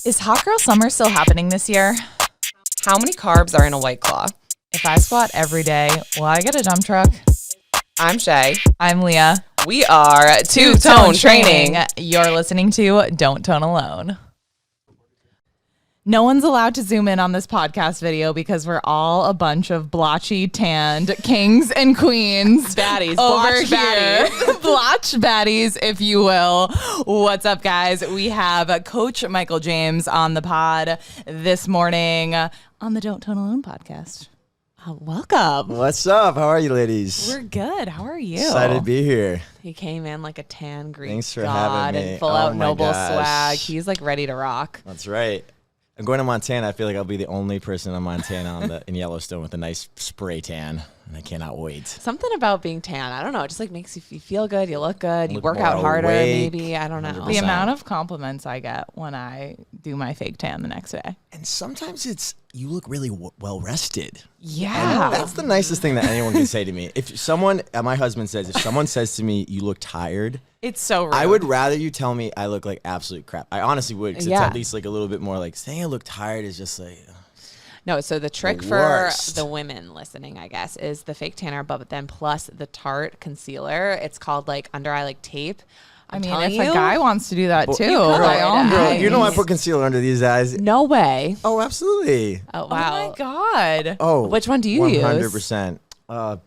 Is Hot Girl Summer still happening this year? How many carbs are in a White Claw? If I squat every day, will I get a dump truck? I'm Shay. I'm Leah. We are Two-Tone Training. You're listening to Don't Tone Alone. No one's allowed to zoom in on this podcast video because we're all a bunch of blotchy, tanned kings and queens. Baddies. Over Blotch here. baddies. Blotch baddies, if you will. What's up, guys? We have Coach Michael James on the pod this morning on the Don't Tone Alone podcast. Welcome. What's up? How are you, ladies? We're good. How are you? Excited to be here. He came in like a tan Greek Thanks for god having me. and full Oh out my noble gosh. swag. He's like ready to rock. That's right. I'm going to Montana. I feel like I'll be the only person in Montana in Yellowstone with a nice spray tan, and I cannot wait. Something about being tan, I don't know. It just like makes you feel good. You look good. You Look work out more harder, awake. maybe. I don't know. 100%. The amount of compliments I get when I do my fake tan the next day. And sometimes you look really well rested. Yeah. That's the nicest thing that anyone can say to me. If someone says to me, you look tired, It's so rude. I would rather you tell me I look like absolute crap. I honestly would, because Yeah. it's at least like a little bit more like saying I look tired is just like, No, so the trick The for worst. the women listening, I guess, is the fake tanner, but then plus the Tarte concealer. It's called like under eye like tape. I mean, telling if a you, guy wants to do that too, you could. by all Girl, means. you know I put concealer under these eyes. no way. Oh, absolutely. Oh Oh wow. my god. Oh, Which one do you use? 100%.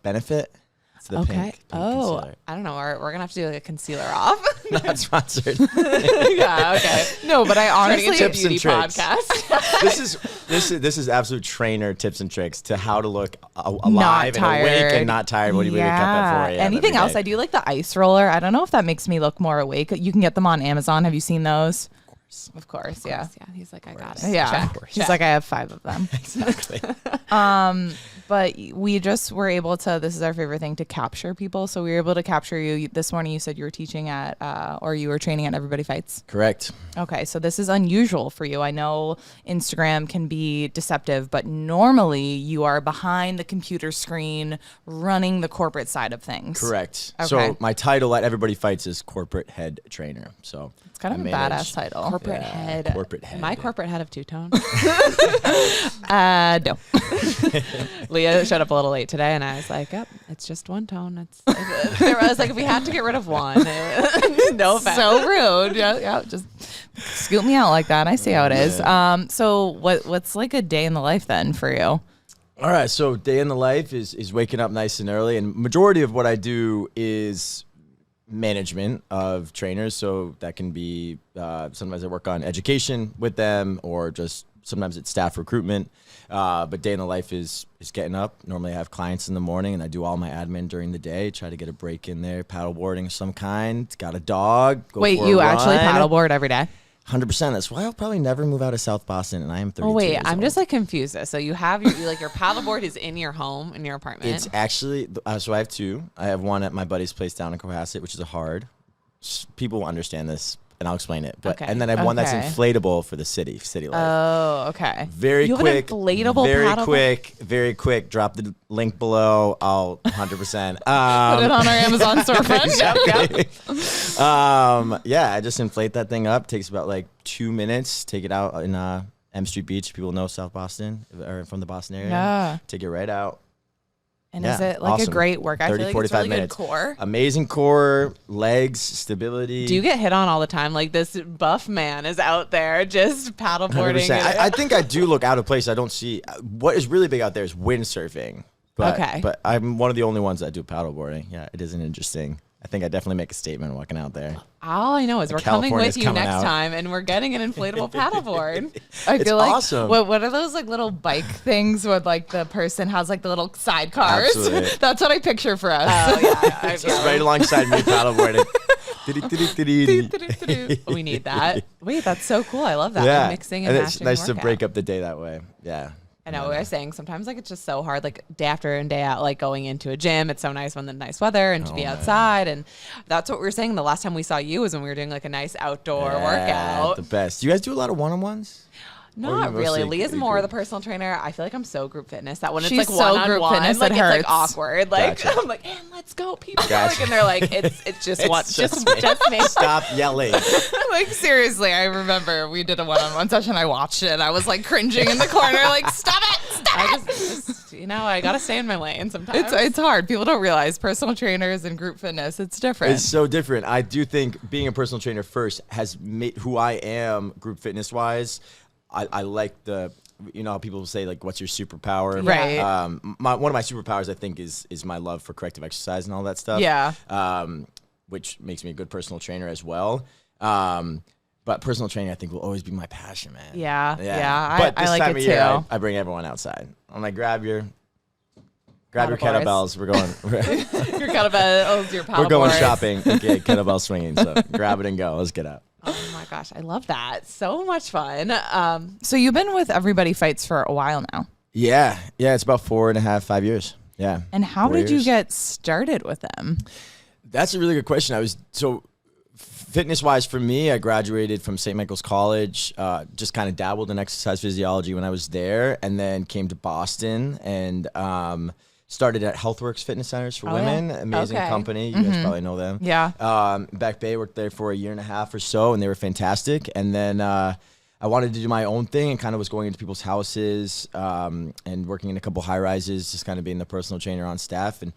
Benefit. It's the Okay. pink Oh, concealer. I don't know. We're gonna have to do like a concealer off. Not sponsored. Yeah. Okay. No, but I honestly, Tips and tricks. podcast. This is absolute trainer tips and tricks to how to look not alive and tired. awake and not tired when you wake up at 4 a.m. Anything every else? day. I do like the ice roller. I don't know if that makes me look more awake. You can get them on Amazon. Have you seen those? Of course, yeah. Yeah. He's like, I got it. Yeah. Check. He's like, I have 5 of them. Exactly. But we just were able to, this is our favorite thing, to capture people. So we were able to capture you. This morning you said you were teaching at, or you were training at Everybody Fights. Correct. Okay, so this is unusual for you. I know Instagram can be deceptive, but normally you are behind the computer screen running the corporate side of things. Correct. Okay. So my title at Everybody Fights is corporate head trainer. So It's kind of a badass title. Corporate Yeah, head. corporate head. Am I corporate head of Two-Tone? No. Leah showed up a little late today, and I was like, "Yep, it's just one tone." I was like, if we had to get rid of one, no offense. So rude. Yeah, just scoop me out like that. I see how it is. So what's like a day in the life then for you? All right, so day in the life is waking up nice and early, and majority of what I do is management of trainers. So that can be sometimes I work on education with them, or just sometimes it's staff recruitment. But day in the life is getting up. Normally I have clients in the morning, and I do all my admin during the day. Try to get a break in there, paddleboarding of some kind. Got a dog. Go Wait, for a you actually run. paddleboard every day? 100%. That's why I'll probably never move out of South Boston, and I am 32 Oh wait, years I'm old. just like confused. So you have your paddleboard is in your home, in your apartment. It's actually, so I have 2. I have one at my buddy's place down in Cohasset, which is a hard. People will understand this, and I'll explain it. But Okay. and then I have one that's Okay. inflatable for the city life. Oh, okay. Very You have an quick, inflatable very quick. Drop the link below. I'll 100%. Put it on our Amazon storefront. Yeah, I just inflate that thing up. Takes about like 2 minutes. Take it out in M Street Beach. People know South Boston or from the Boston area. Yeah. Take it right out. And Yeah, is it like a awesome. great workout? 30, I feel like 45 it's really minutes. good core. Amazing core, legs, stability. Do you get hit on all the time? Like this buff man is out there just paddleboarding. 100%. I think I do look out of place. I don't see what is really big out there is windsurfing. But, Okay. But I'm one of the only ones that do paddleboarding. Yeah, it isn't interesting. I think I definitely make a statement walking out there. All I know is we're coming California's with you coming next out. time, and we're getting an inflatable paddleboard. I It's feel like awesome. what are those like little bike things where like the person has like the little sidecars? Absolutely. That's what I picture for us. Oh yeah, Just right alongside me paddleboarding. we need that. Wait, that's so cool. I love that. Yeah, Mixing and it's matching nice to workout. break up the day that way. Yeah. I know we were saying sometimes like it's just so hard, like day after and day out, like going into a gym. It's so nice when the nice weather and to be outside. And that's what we were saying. The last time we saw you was when we were doing like a nice outdoor Yeah, workout. the best. Do you guys do a lot of one-on-ones? Not really. mostly Leah's more group? the personal trainer. I feel like I'm so group fitness that when She's it's like so one-on-one, group fitness, like it it's like hurts. awkward. Like Gotcha. I'm like, and let's go, people. Gotcha. Like, and they're like, it's just It's one, just just me. Stop yelling. Like, seriously, I remember we did a one-on-one session. I watched it. I was like cringing in the corner, like, stop it, stop I it. just I gotta stay in my lane sometimes. It's hard. People don't realize personal trainers and group fitness, it's different. It's so different. I do think being a personal trainer first has made who I am group fitness wise. I like the, you know, how people say like, what's your superpower? Right. One of my superpowers I think is my love for corrective exercise and all that stuff. Yeah. Which makes me a good personal trainer as well. But personal training I think will always be my passion, man. Yeah. But I this like time it of year, too. I bring everyone outside. I'm like, grab your Paddle kettlebells. We're going. Your kettlebells, your paddle We're going boards. shopping. Okay, kettlebell swinging. So grab it and go. Let's get out. Oh my gosh, I love that. So much fun. So you've been with Everybody Fights for a while now. Yeah. It's about 4.5, 5 years. Yeah. And how 4 did you years. get started with them? That's a really good question. Fitness wise for me, I graduated from St. Michael's College, just kind of dabbled in exercise physiology when I was there, and then came to Boston and started at HealthWorks Fitness Centers for Women. yeah. Amazing Okay. company. You guys probably know them. Yeah. Back Bay, worked there for 1.5 years or so, and they were fantastic. And then I wanted to do my own thing and kind of was going into people's houses and working in a couple high rises, just kind of being the personal trainer on staff. And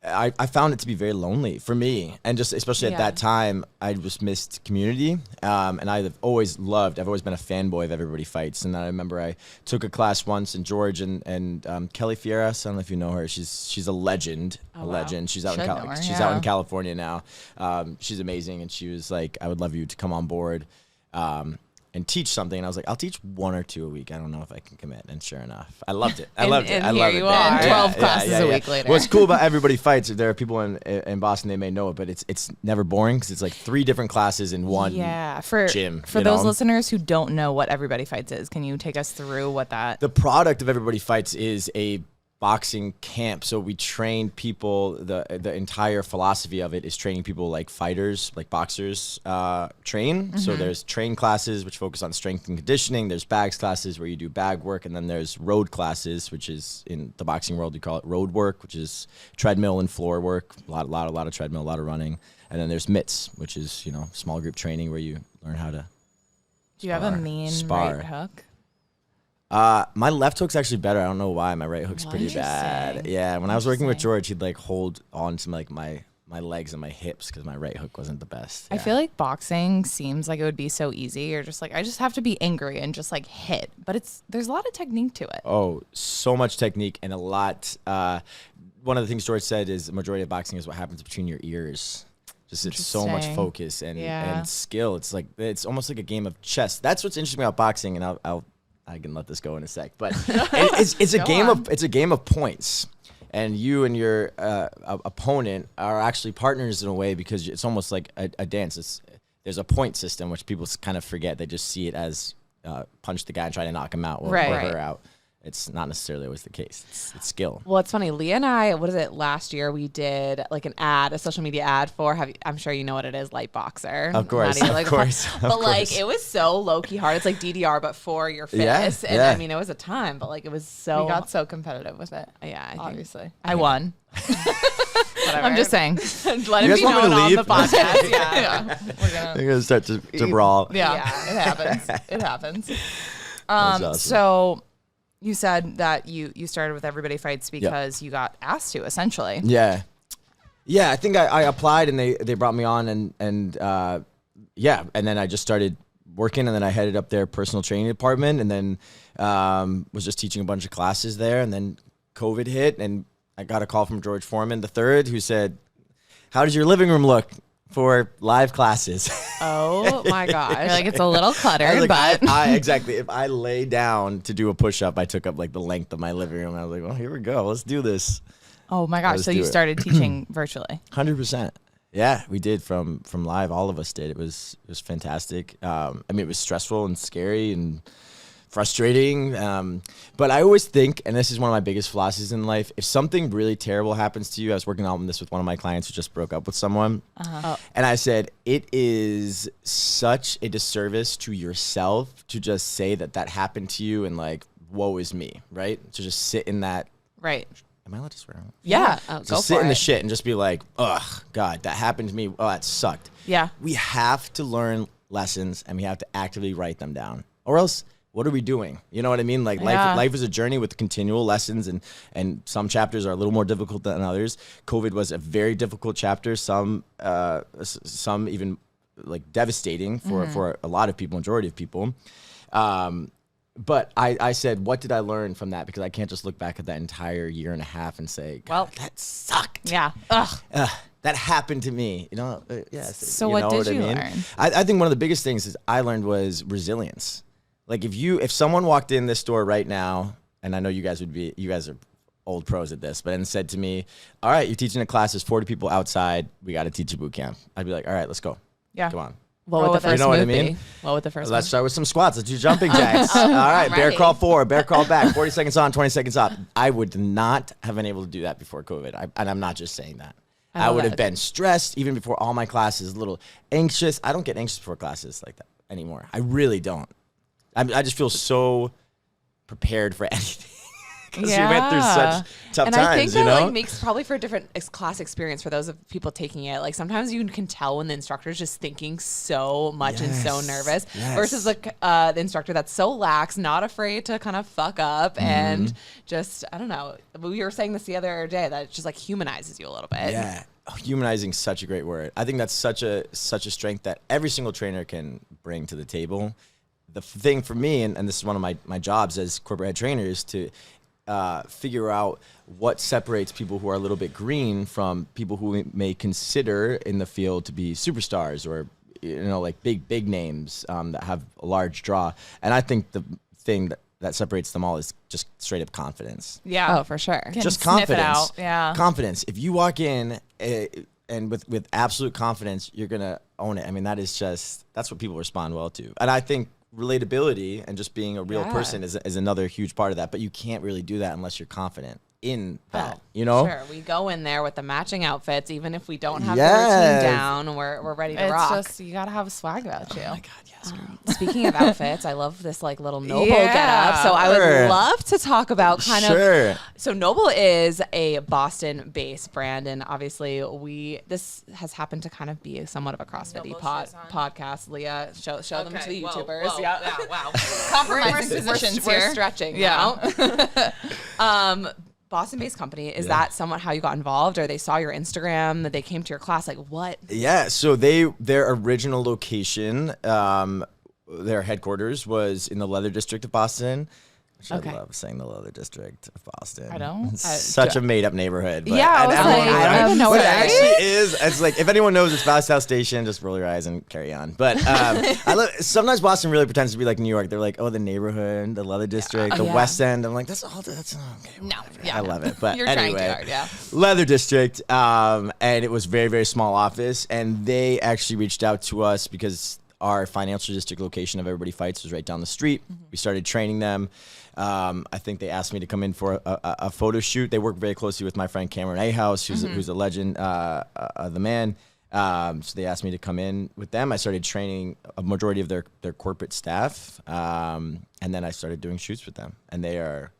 I found it to be very lonely for me, and just especially at that time, I just missed community. And I've always been a fanboy of Everybody Fights. And I remember I took a class once, and George and Kelly Fieras, I don't know if you know her. She's a legend, legend. She's out in California now. She's amazing, and she was like, "I would love you to come on board." And teach something, and I was like, I'll teach 1 or 2 a week. I don't know if I can commit, and sure enough, I loved it. I loved it. and I here love you it. are. 12 classes a week later. What's cool about Everybody Fights, there are people in Boston, they may know it, but it's never boring because it's like 3 different classes in one gym. For those listeners who don't know what Everybody Fights is, can you take us through what that? The product of Everybody Fights is a boxing camp. So we train people, the entire philosophy of it is training people like fighters, like boxers train. Mm-hmm. So there's train classes, which focus on strength and conditioning. There's bags classes where you do bag work. And then there's road classes, which is in the boxing world, you call it road work, which is treadmill and floor work. A lot of treadmill, a lot of running. And then there's mitts, which is, small group training where you learn how to Do you have a mean spar. right hook? My left hook's actually better. I don't know why. My right hook's pretty bad. Interesting. Yeah, when I was working with George, he'd like hold on to like my legs and my hips because my right hook wasn't the best. I feel like boxing seems like it would be so easy. You're just like, I just have to be angry and just like hit. But there's a lot of technique to it. Oh, so much technique and a lot. One of the things George said is the majority of boxing is what happens between your ears. Just it's so much Interesting. focus and skill. It's almost like a game of chess. That's what's interesting about boxing, and I can let this go in a sec, but it's a game of points, and you and your opponent are actually partners in a way because it's almost like a dance. There's a point system which people kind of forget. They just see it as punch the guy and try to knock him out or her out. It's not necessarily always the case. It's skill. Well, it's funny. Leah and I, last year we did like an ad, a social media ad for, I'm sure you know what it is, Light Boxer. Of course, But like, it was so low-key hard. It's like DDR, but for your fitness. And I mean, it was a time, but like it was so. We got so competitive with it. Yeah, Obviously. I won. Whatever. I'm just saying. Let it be want me known to on leave? the podcast. Yeah. You're gonna start to brawl. Yeah, Yeah. it happens. It happens. awesome. So you said that you started with Everybody Fights because you got asked to, essentially. Yeah. I think I applied and they brought me on and then I just started working, and then I headed up their personal training department, and then was just teaching a bunch of classes there, and then COVID hit, and I got a call from George Foreman III, who said, "How does your living room look for live classes?" Oh my gosh. You're like, it's a little I was cluttered, like, but exactly. If I lay down to do a push-up, I took up like the length of my living room. I was like, well, here we go. Let's do this. oh my gosh. Let's So do you it. started teaching virtually. 100%. Yeah, we did from live. All of us did. It was fantastic. I mean, it was stressful and scary and frustrating. But I always think, and this is one of my biggest philosophies in life, if something really terrible happens to you, I was working on this with one of my clients who just broke up with someone. And I said, it is such a disservice to yourself to just say that happened to you and like, woe is me, right? To just sit in that. Right. Am I allowed to swear? Yeah. So sit in the shit and just be like, ugh, God, that happened to me. Oh, that sucked. Yeah. We have to learn lessons and we have to actively write them down. Or else, what are we doing? You know what I mean? Like life is a journey with continual lessons, and some chapters are a little more difficult than others. COVID was a very difficult chapter. Some even like devastating for a lot of people, majority of people. But I said, what did I learn from that? Because I can't just look back at that entire year and a half and say, well, that sucked. Yeah. That happened to me. You know? Yes. So what did you learn? I think one of the biggest things is I learned was resilience. Like if someone walked in this store right now, and I know you guys are old pros at this, but and said to me, all right, you're teaching a class, there's 40 people outside, we got to teach a boot camp. I'd be like, all right, let's go. Yeah. Come on. What would the first what I move mean? be? What would the first Let's move? start with some squats. Let's do jumping jacks. All right, bear ready. crawl forward, bear crawl back, 40 seconds on, 20 seconds off. I would not have been able to do that bbefore COVID. And I'm not just saying that. I would have been stressed even before all my classes, a little anxious. I don't get anxious before classes like that anymore. I really don't. I just feel so prepared for anything. Because we went through such tough and times, I think that know? like makes probably for a different class experience for those of people taking it. Like sometimes you can tell when the instructor is just thinking so much and so nervous versus like the instructor that's so lax, not afraid to kind of fuck up and just, I don't know. We were saying this the other day that it just like humanizes you a little bit. Yeah. Oh, humanizing is such a great word. I think that's such a strength that every single trainer can bring to the table. The thing for me, and this is one of my jobs as corporate head trainer, is to figure out what separates people who are a little bit green from people who we may consider in the field to be superstars or, like big names that have a large draw. And I think the thing that separates them all is just straight up confidence. Yeah. Oh, for sure. Just sniff it confidence. out. Yeah. Confidence. If you walk in and with absolute confidence, you're going to own it. I mean, that's what people respond well to. And I think relatability and just being a real person is another huge part of that. But you can't really do that unless you're confident in that, Sure. We go in there with the matching outfits, even if we don't have the routine down, we're ready to rock. It's just, you got to have a swag about you. Oh my God, yes, girl. Speaking of outfits, I love this like little Noble getup. So I would love to talk about kind of. So Noble is a Boston-based brand, and obviously this has happened to kind of be somewhat of a CrossFit podcast. Leah, show them to the YouTubers. Whoa. Yeah, wow. Compromising positions here. We're stretching. Yeah. Boston-based company. Is that somewhat how you got involved, or they saw your Instagram, that they came to your class? Like what? Yeah. So their original location, their headquarters was in the Leather District of Boston. I love saying the Leather District of Boston. I don't. It's such a made up neighborhood. But, Yeah, I was like, I don't even know what what it that actually is. It's like, if anyone knows it's South Station, just roll your eyes and carry on. But sometimes Boston really pretends to be like New York. They're like, oh, the neighborhood, the Leather District, the West End. I'm like, that's okay. No, Whatever. yeah. I love it. But You're anyway, trying too hard, yeah. Leather District, and it was very, very small office. And they actually reached out to us because our financial district location of Everybody Fights was right down the street. We started training them. I think they asked me to come in for a photo shoot. They work very closely with my friend Cameron Ahaus, who's a legend, the man. So they asked me to come in with them. I started training a majority of their corporate staff, and then I started doing shoots with them. And they are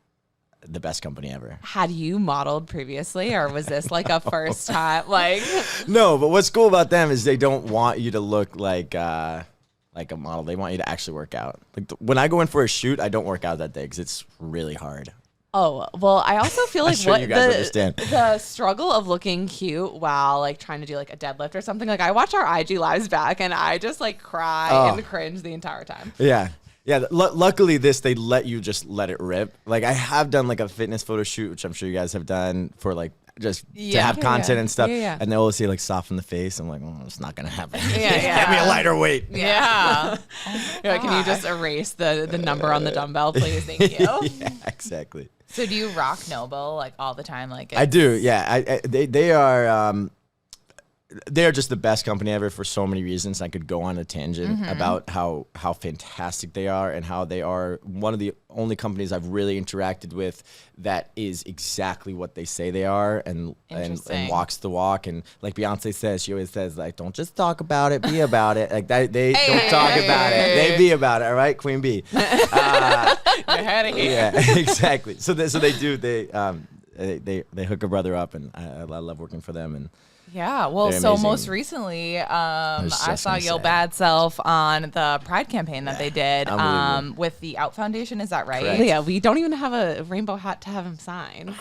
the best company ever. Had you modeled previously, or was this like a first time? Like no, but what's cool about them is they don't want you to look like a model. They want you to actually work out. Like when I go in for a shoot, I don't work out that day because it's really hard. Oh, well, I also feel like sure you guys understand. The struggle of looking cute while like trying to do like a deadlift or something. Like I watch our IG lives back and I just like cry and cringe the entire time. Yeah. Yeah, luckily they let you just let it rip. Like I have done like a fitness photo shoot, which I'm sure you guys have done for like just to have content and stuff. Yeah. And they always say like soften the face. I'm like, it's not gonna happen. Yeah. Get me a lighter weight. Yeah. You're like, can you just erase the number on the dumbbell, please? Thank you. Yeah, exactly. So do you rock Noble like all the time? Like I do. Yeah. They are. they're just the best company ever for so many reasons. I could go on a tangent about how fantastic they are and how they are one of the only companies I've really interacted with that is exactly what they say they are and walks the walk. And like Beyonce says, she always says, like, don't just talk about it, be about it. Like that, they don't talk about it, they be about it. All right, Queen Bee. You're out of here. Yeah, exactly. So they hook a brother up, and I love working for them. And yeah, well, they're so amazing. most recently, I just saw gonna Yo say. Bad Self on the Pride campaign that they did Unbelievable. with the Out Foundation. Is that right? Correct. Yeah, we don't even have a rainbow hat to have him sign.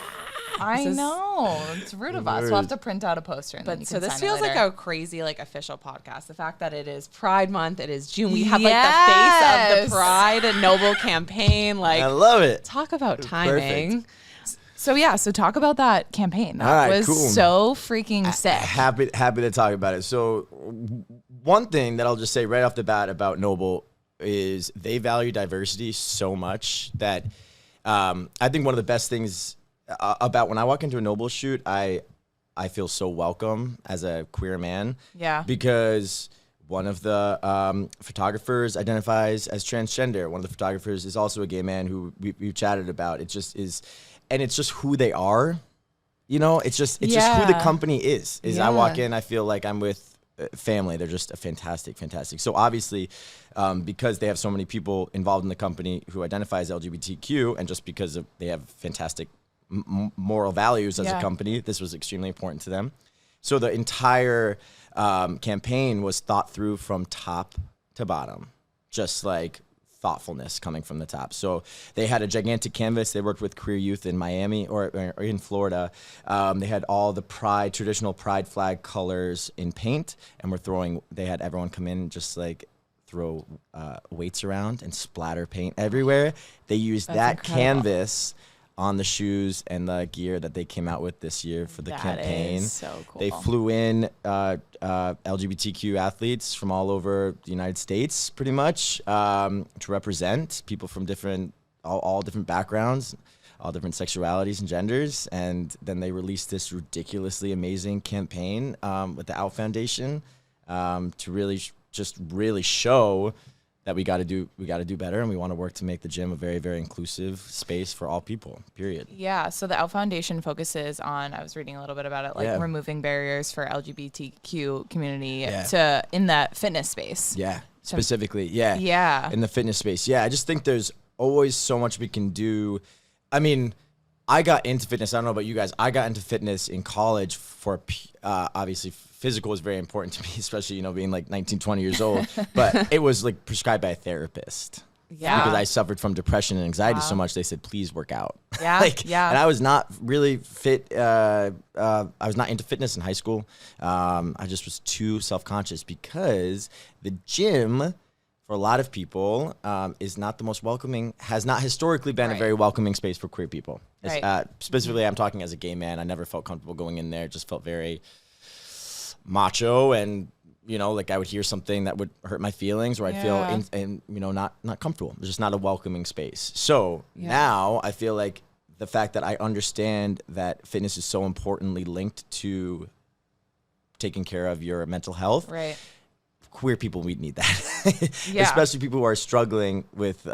I know. It's rude of us. We'll have to print out a poster. And then But you so can this sign it feels like later. a crazy like official podcast. The fact that it is Pride Month, it is June. We have Yes. like the face of the Pride and Noble campaign. Like, I love it. talk about timing. So yeah, so talk about that campaign. That All right, was cool. so freaking sick. Happy to talk about it. So one thing that I'll just say right off the bat about Noble is they value diversity so much that I think one of the best things about when I walk into a Noble shoot, I feel so welcome as a queer man. Yeah. Because one of the photographers identifies as transgender. One of the photographers is also a gay man who we've chatted about. It just is, and it's just who they are. You know, it's just who the company is. I walk in, I feel like I'm with family. They're just a fantastic. So obviously, because they have so many people involved in the company who identify as LGBTQ, and just because they have fantastic moral values as a company, this was extremely important to them. So the entire campaign was thought through from top to bottom, just like thoughtfulness coming from the top. So they had a gigantic canvas. They worked with queer youth in Miami or in Florida. They had all the traditional pride flag colors in paint, and they had everyone come in and just like throw weights around and splatter paint everywhere. They used that canvas on the shoes and the gear that they came out with this year for the campaign. Is so cool. They flew in LGBTQ athletes from all over the United States, pretty much, to represent people from all different backgrounds, all different sexualities and genders. And then they released this ridiculously amazing campaign with the Out Foundation to really really show that we got to do better, and we want to work to make the gym a very, very inclusive space for all people, period. Yeah, so the Out Foundation focuses on, I was reading a little bit about it, like removing barriers for LGBTQ community in that fitness space. Yeah, specifically, yeah. Yeah. In the fitness space. Yeah, I just think there's always so much we can do. I mean, I got into fitness, I don't know about you guys, I got into fitness in college for, obviously, physical is very important to me, especially, being like 19, 20 years old. But it was like prescribed by a therapist. Yeah. Because I suffered from depression and anxiety so much, they said, please work out. Yeah. And I was not really fit. I was not into fitness in high school. I just was too self-conscious because the gym, for a lot of people, is not the most welcoming, has not historically been a very welcoming space for queer people. Right. Specifically, I'm talking as a gay man. I never felt comfortable going in there. It just felt very macho, and like I would hear something that would hurt my feelings, or I'd feel not comfortable. It's just not a welcoming space. So now I feel like the fact that I understand that fitness is so importantly linked to taking care of your mental health. Right. Queer people, we need that. Especially people who are struggling with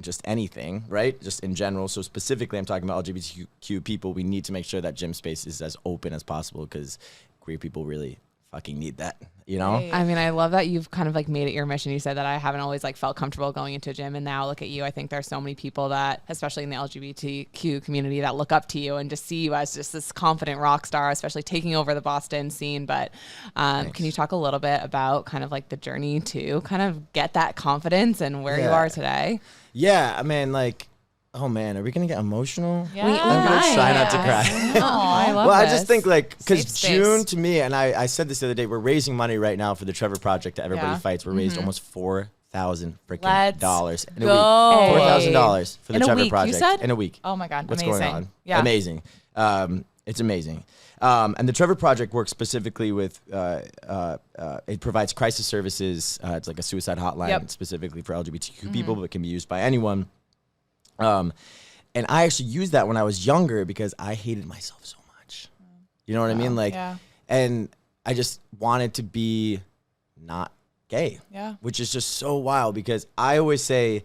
just anything, right? Just in general. So specifically, I'm talking about LGBTQ people. We need to make sure that gym space is as open as possible, because queer people really fucking need that, Right. I mean, I love that you've kind of like made it your mission. You said that I haven't always like felt comfortable going into a gym, and now look at you. I think there's so many people that, especially in the LGBTQ community, that look up to you and just see you as just this confident rock star, especially taking over the Boston scene. But can you talk a little bit about kind of like the journey to kind of get that confidence and where you are today? Yeah, I mean, like, oh man, are we gonna get emotional? Yeah. I'm gonna try not to cry. No, I love Well, I this. just think like, because Safe space. June to me, and I said this the other day, we're raising money right now for the Trevor Project that Everybody Fights. We're raised almost $4,000 freaking Let's dollars in a go. week. $4,000 for the In a Trevor week, you Project said? in a week. Oh my God, What's amazing. going on? Yeah. Amazing. It's amazing. And the Trevor Project works specifically with, it provides crisis services. It's like a suicide hotline specifically for LGBTQ people, but it can be used by anyone. And I actually used that when I was younger because I hated myself so much. You know what I mean? Like, and I just wanted to be not gay. Yeah. Which is just so wild because I always say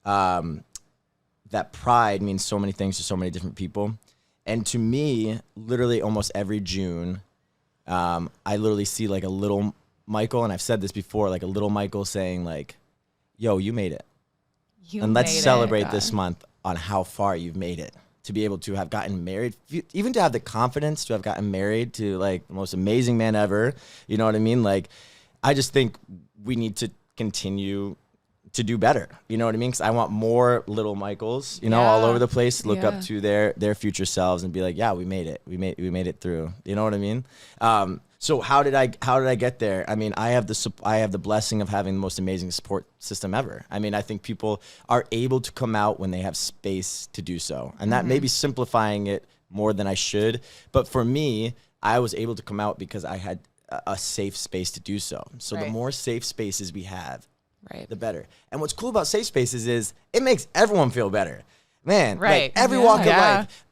that pride means so many things to so many different people. And to me, literally almost every June, I literally see like a little Michael, and I've said this before, like a little Michael saying like, yo, you made it. And let's celebrate this month on how far you've made it. To be able to have gotten married, even to have the confidence to have gotten married to like the most amazing man ever. You know what I mean? Like, I just think we need to continue to do better. You know what I mean? Because I want more little Michaels, you know, all over the place to look up to their future selves and be like, yeah, we made it. We made it through. You know what I mean? So how did I get there? I mean, I have the blessing of having the most amazing support system ever. I mean, I think people are able to come out when they have space to do so. And that may be simplifying it more than I should. But for me, I was able to come out because I had a safe space to do so. So the more safe spaces we have, the better. And what's cool about safe spaces is it makes everyone feel better. Man, like every walk of life.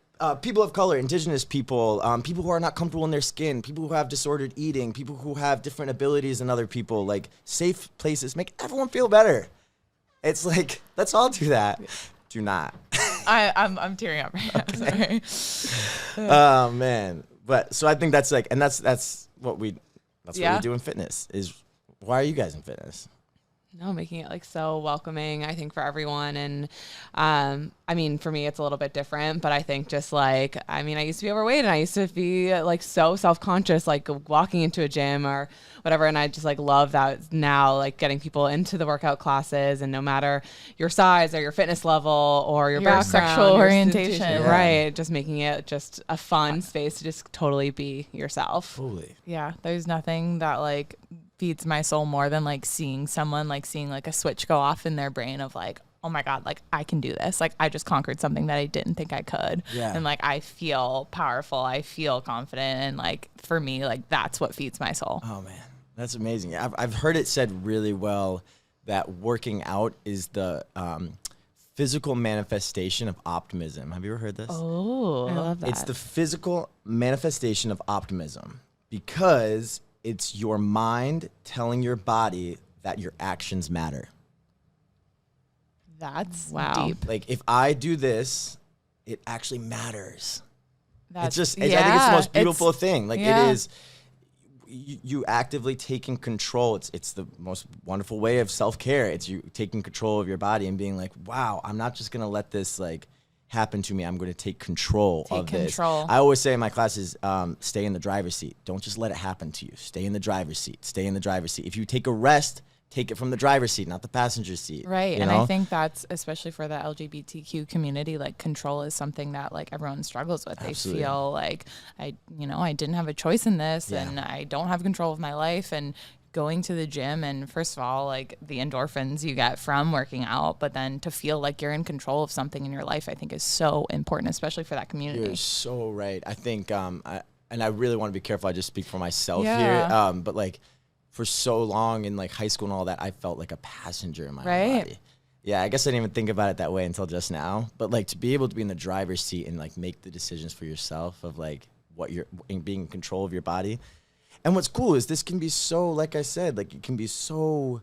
People of color, indigenous people, people who are not comfortable in their skin, people who have disordered eating, people who have different abilities than other people, like safe places make everyone feel better. It's like, let's all do that. Do not. I'm tearing up right now. Sorry. Oh man. But so I think that's like, and that's what we do in fitness is why are you guys in fitness? No, making it like so welcoming, I think, for everyone. And I mean, for me, it's a little bit different, but I think just like, I mean, I used to be overweight and I used to be like so self-conscious, like walking into a gym or whatever. And I just like love that now, like getting people into the workout classes, and no matter your size or your fitness level or your background, sexual orientation, right? Just making it just a fun space to just totally be yourself. Totally. Yeah. There's nothing that like feeds my soul more than like seeing someone, like seeing like a switch go off in their brain of like, oh my God, like I can do this. Like I just conquered something that I didn't think I could. Yeah. And like I feel powerful. I feel confident. And like for me, like that's what feeds my soul. Oh man, that's amazing. I've heard it said really well that working out is the physical manifestation of optimism. Have you ever heard this? Oh, I love that. It's the physical manifestation of optimism because it's your mind telling your body that your actions matter. That's wow. deep. Like if I do this, it actually matters. That's It's just, I think it's the most beautiful thing. Like it is, you actively taking control. It's the most wonderful way of self-care. It's you taking control of your body and being like, wow, I'm not just going to let this like happen to me. I'm going to take control of this. I always say in my classes, stay in the driver's seat. Don't just let it happen to you. Stay in the driver's seat. Stay in the driver's seat. If you take a rest, take it from the driver's seat, not the passenger seat. Right. And know? I think that's, especially for the LGBTQ community, like control is something that like everyone struggles with. Absolutely. They feel like I didn't have a choice in this and I don't have control of my life. And going to the gym, and first of all, like the endorphins you get from working out, but then to feel like you're in control of something in your life, I think is so important, especially for that community. You're so right. I think, and I really want to be careful. I just speak for myself here. But like for so long in like high school and all that, I felt like a passenger in my own body. Yeah, I guess I didn't even think about it that way until just now. But like to be able to be in the driver's seat and like make the decisions for yourself of like what you're being in control of your body. And what's cool is this can be so, like I said, like it can be so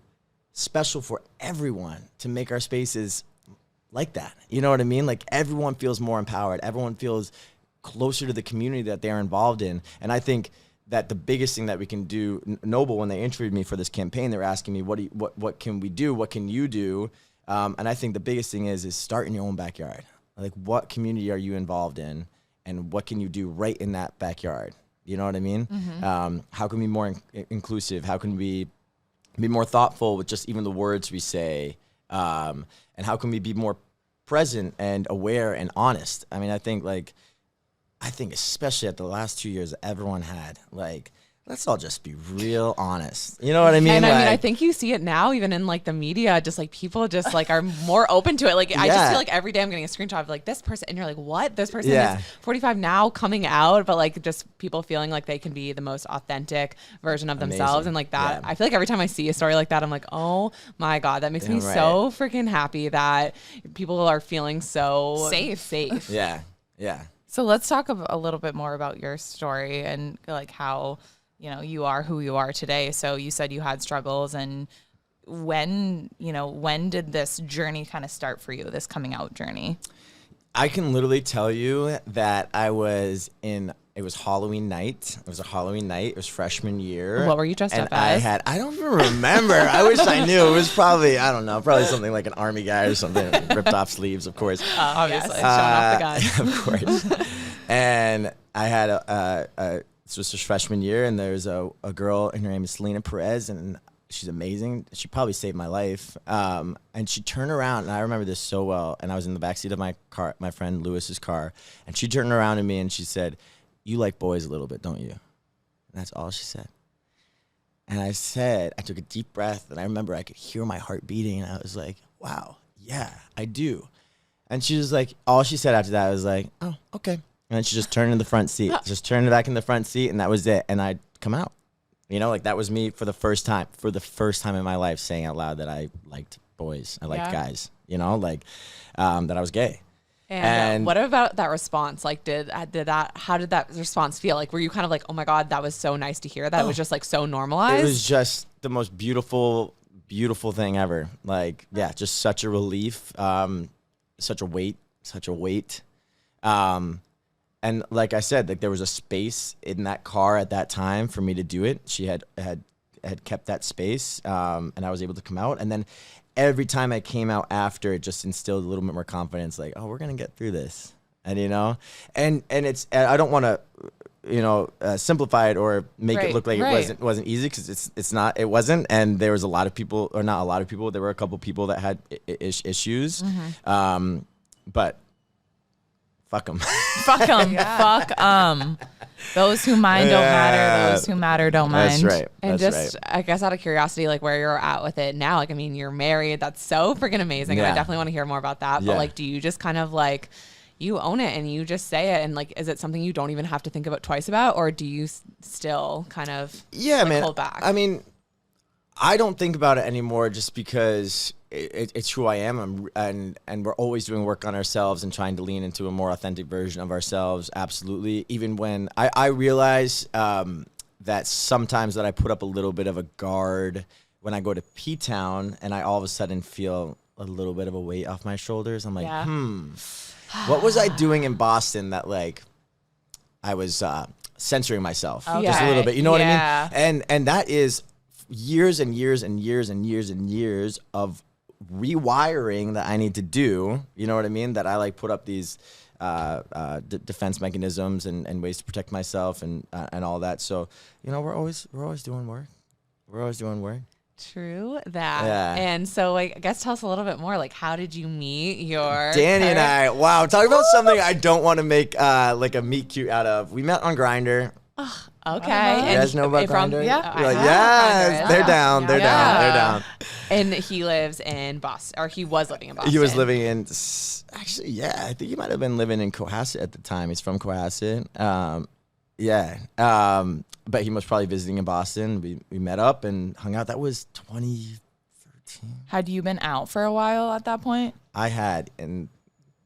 special for everyone to make our spaces like that. You know what I mean? Like everyone feels more empowered. Everyone feels closer to the community that they're involved in. And I think that the biggest thing that we can do, Noble, when they interviewed me for this campaign, they were asking me, what can we do? What can you do? And I think the biggest thing is start in your own backyard. Like what community are you involved in? And what can you do right in that backyard? You know what I mean? Mm-hmm. How can we be more inclusive? How can we be more thoughtful with just even the words we say? And how can we be more present and aware and honest? I mean, I think especially at the last 2 years everyone had, like, let's all just be real honest. You know what I mean? And I mean, I think you see it now, even in like the media, just like people just like are more open to it. Like I just feel like every day I'm getting a screenshot of like this person, and you're like, what? This person is 45 now, coming out, but like just people feeling like they can be the most authentic version of themselves, and like that. I feel like every time I see a story like that, I'm like, oh my God, that makes me so freaking happy that people are feeling so safe. Yeah. So let's talk a little bit more about your story and like how you are who you are today. So you said you had struggles, and when did this journey kind of start for you, this coming out journey? I can literally tell you that it was Halloween night. It was a Halloween night. It was freshman year. What were you dressed up as? I don't even remember. I wish I knew. It was probably, I don't know, probably something like an army guy or something. Ripped off sleeves, of course. Obviously, showing off the gun. Of course. And I had this was just freshman year, and there's a girl, and her name is Selena Perez, and she's amazing. She probably saved my life. And she turned around, and I remember this so well. And I was in the backseat of my car, my friend Lewis's car, and she turned around to me and she said, "You like boys a little bit, don't you?" And that's all she said. And I took a deep breath, and I remember I could hear my heart beating, and I was like, wow, yeah, I do. And she was like, all she said after that was like, "Oh, okay." And then she just turned in the front seat, back in the front seat, and that was it. And I'd come out. Like that was me for the first time in my life saying out loud that I liked boys. I liked guys, that I was gay. And what about that response? Like, how did that response feel? Like, were you kind of like, oh my God, that was so nice to hear that it was just like so normalized? It was just the most beautiful, beautiful thing ever. Like, yeah, just such a relief, such a weight. And like I said, like there was a space in that car at that time for me to do it. She had kept that space, and I was able to come out. And then every time I came out after, it just instilled a little bit more confidence. Like, oh, we're gonna get through this, and and it's. I don't want to, simplify it or make it look like it wasn't easy, because it's not. It wasn't, and there was a lot of people, or not a lot of people. There were a couple people that had issues, but. Fuck them. Fuck them. Fuck them. Those who mind don't matter. Those who matter don't mind. That's right. And I guess out of curiosity, like where you're at with it now, like, I mean, you're married. That's so freaking amazing. Yeah. And I definitely want to hear more about that. But like, do you just kind of like, you own it and you just say it? And like, is it something you don't even have to think about twice about? Or do you still kind of hold back? I mean, I don't think about it anymore just because it's who I am, and we're always doing work on ourselves and trying to lean into a more authentic version of ourselves. Absolutely. Even when I realize that sometimes that I put up a little bit of a guard when I go to P-Town, and I all of a sudden feel a little bit of a weight off my shoulders. I'm like, what was I doing in Boston that like I was censoring myself just a little bit? You know what I mean? And that is years and years and years and years and years of rewiring that I need to do. You know what I mean? That I like put up these defense mechanisms and ways to protect myself and all that. So, we're always doing work. We're always doing work. True that. Yeah. And so, like, I guess tell us a little bit more. Like, how did you meet your Danny and I? Wow, talk about something I don't want to make like a meet cute out of. We met on Grindr. Okay. You guys know about Grindr? Yeah. You're like, yes, they're down. They're down. And he lives in Boston, or he was living in Boston. He was living in, actually, yeah, I think he might have been living in Cohasset at the time. He's from Cohasset. But he was probably visiting in Boston. We met up and hung out. That was 2013. Had you been out for a while at that point? I had, and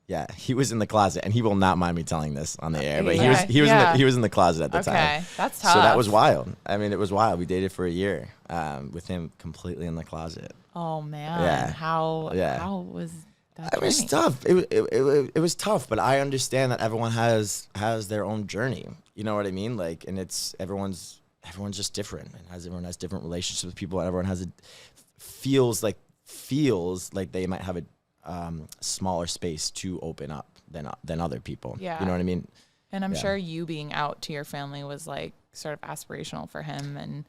yeah, he was in the closet, and he will not mind me telling this on the air, but he was in the closet at the time. Okay, that's tough. So that was wild. I mean, it was wild. We dated for a year with him completely in the closet. Oh man, Yeah. How was that? It was tough. It was tough, but I understand that everyone has their own journey. You know what I mean? Like, and it's everyone's just different, and everyone has different relationships with people, and everyone has feels like they might have a smaller space to open up than other people. Yeah. You know what I mean? And I'm sure you being out to your family was like sort of aspirational for him, and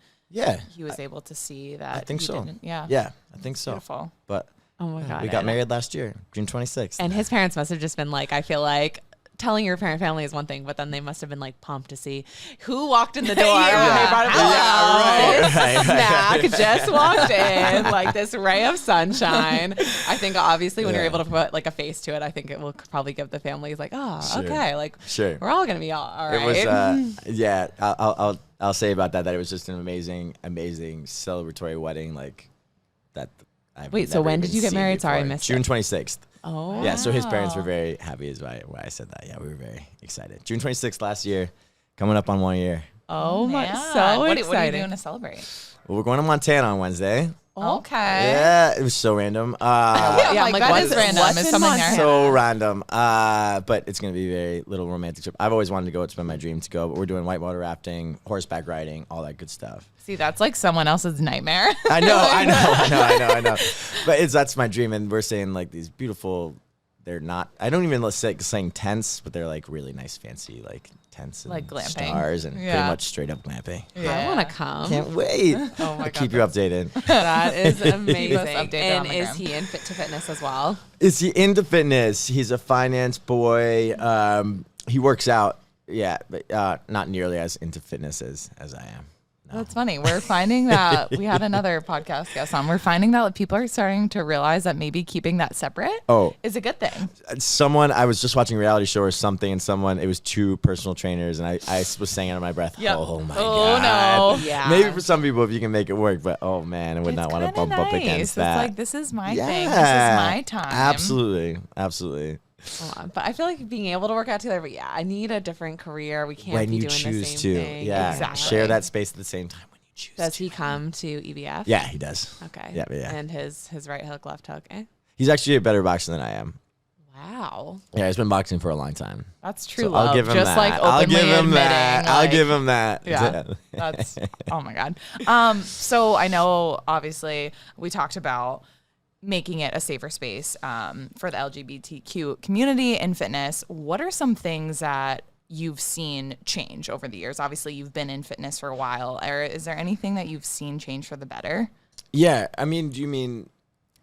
he was able to see that. I think so. Yeah, I think so. Beautiful. But oh my God, we got married last year, June 26th. And his parents must have just been like, I feel like telling your parent family is one thing, but then they must have been like pumped to see who walked in the door when they brought it. Right. Snack just walked in, like this ray of sunshine. I think obviously when you're able to put like a face to it, I think it will probably give the families like, okay, like we're all gonna be all right. It was I'll say about that it was just an amazing celebratory wedding, like that. Wait, so when did you get married? Before. Sorry, I missed June it. 26th. Oh, yeah. So his parents were very happy. Is why I said that. Yeah, we were very excited. June 26th last year, coming up on 1 year. Oh my, Man. so what are exciting. you doing to celebrate? Well, we're going to Montana on Wednesday. Okay. Yeah, it was so random. Yeah, I'm like, that is random. What's Is in something Montana? there? So random. But it's going to be a very little romantic trip. I've always wanted to go. It's been my dream to go. But we're doing whitewater rafting, horseback riding, all that good stuff. See, that's like someone else's nightmare. I know. But that's my dream. And we're saying like these beautiful, they're not, I don't even saying tents, but they're like really nice, fancy, like tents and Like glamping. stars and pretty much straight up glamping. I want to come. Can't wait. Oh my I'll God, keep you updated. That is amazing. updated on And the is gram. he in Fit to Fitness as well? Is he into fitness? He's a finance boy. He works out. Yeah, but not nearly as into fitness as I am. No. That's funny. We're finding that we had another podcast guest on. We're finding that people are starting to realize that maybe keeping that separate is a good thing. I was just watching a reality show or something, and it was two personal trainers, and I was saying under my breath, Yep. oh my Oh, God. no. Yeah. Maybe for some people, if you can make it work, but oh man, I would not want to kinda bump up against It's that. like, this is my thing. This is my time. Absolutely. But I feel like being able to work out together, but yeah, I need a different career. We can't When be you doing the choose same to, thing. yeah, Exactly. share that space at the same time when you choose Does to. he come to EBF? Yeah, he does. Okay. Yeah. And his right hook, left hook. Eh? He's actually a better boxer than I am. Wow. Yeah, he's been boxing for a long time. That's true So love. I'll give him Just that. like openly I'll give him admitting. that. I'll like- give him that. Yeah. That's, oh my God. So I know obviously we talked about making it a safer space for the LGBTQ community in fitness. What are some things that you've seen change over the years? Obviously you've been in fitness for a while. Or is there anything that you've seen change for the better? Yeah, I mean, do you mean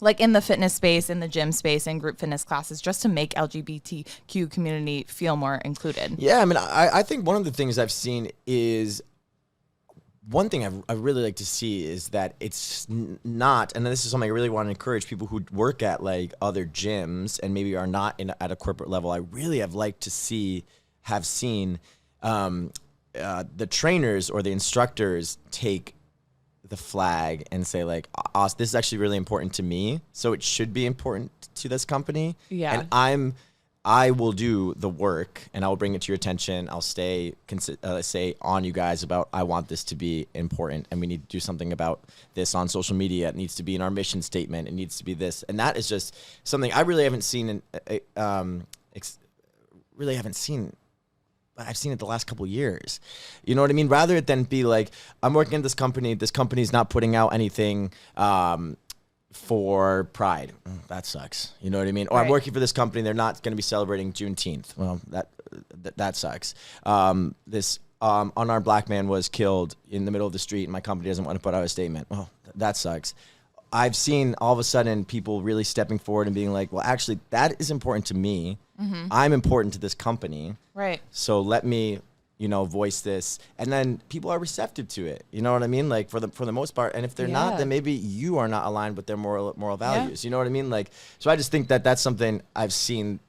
Like in the fitness space, in the gym space, in group fitness classes, just to make LGBTQ community feel more included? Yeah, I mean, I think one of the things I've seen is one thing I really like to see is that it's not, and this is something I really want to encourage people who work at like other gyms and maybe are not at a corporate level. I really have liked to have seen the trainers or the instructors take the flag and say like, this is actually really important to me, so it should be important to this company. Yeah. And I will do the work and I will bring it to your attention. I'll say on you guys about, I want this to be important and we need to do something about this on social media. It needs to be in our mission statement. It needs to be this. And that is just something I really haven't seen I've seen it the last couple of years. You know what I mean? Rather than be like, I'm working at this company's not putting out anything for Pride. That sucks. You know what I mean? Or I'm Right. working for this company, they're not going to be celebrating Juneteenth. Well, that sucks. This unarmed black man was killed in the middle of the street and my company doesn't want to put out a statement. Well, that sucks. I've seen all of a sudden people really stepping forward and being like, well, actually, that is important to me. Mm-hmm. I'm important to this company. Right. So let me, voice this. And then people are receptive to it. You know what I mean? Like for the most part. And if they're not, then maybe you are not aligned with their moral values. You know what I mean? Like, so I just think that that's something I've seen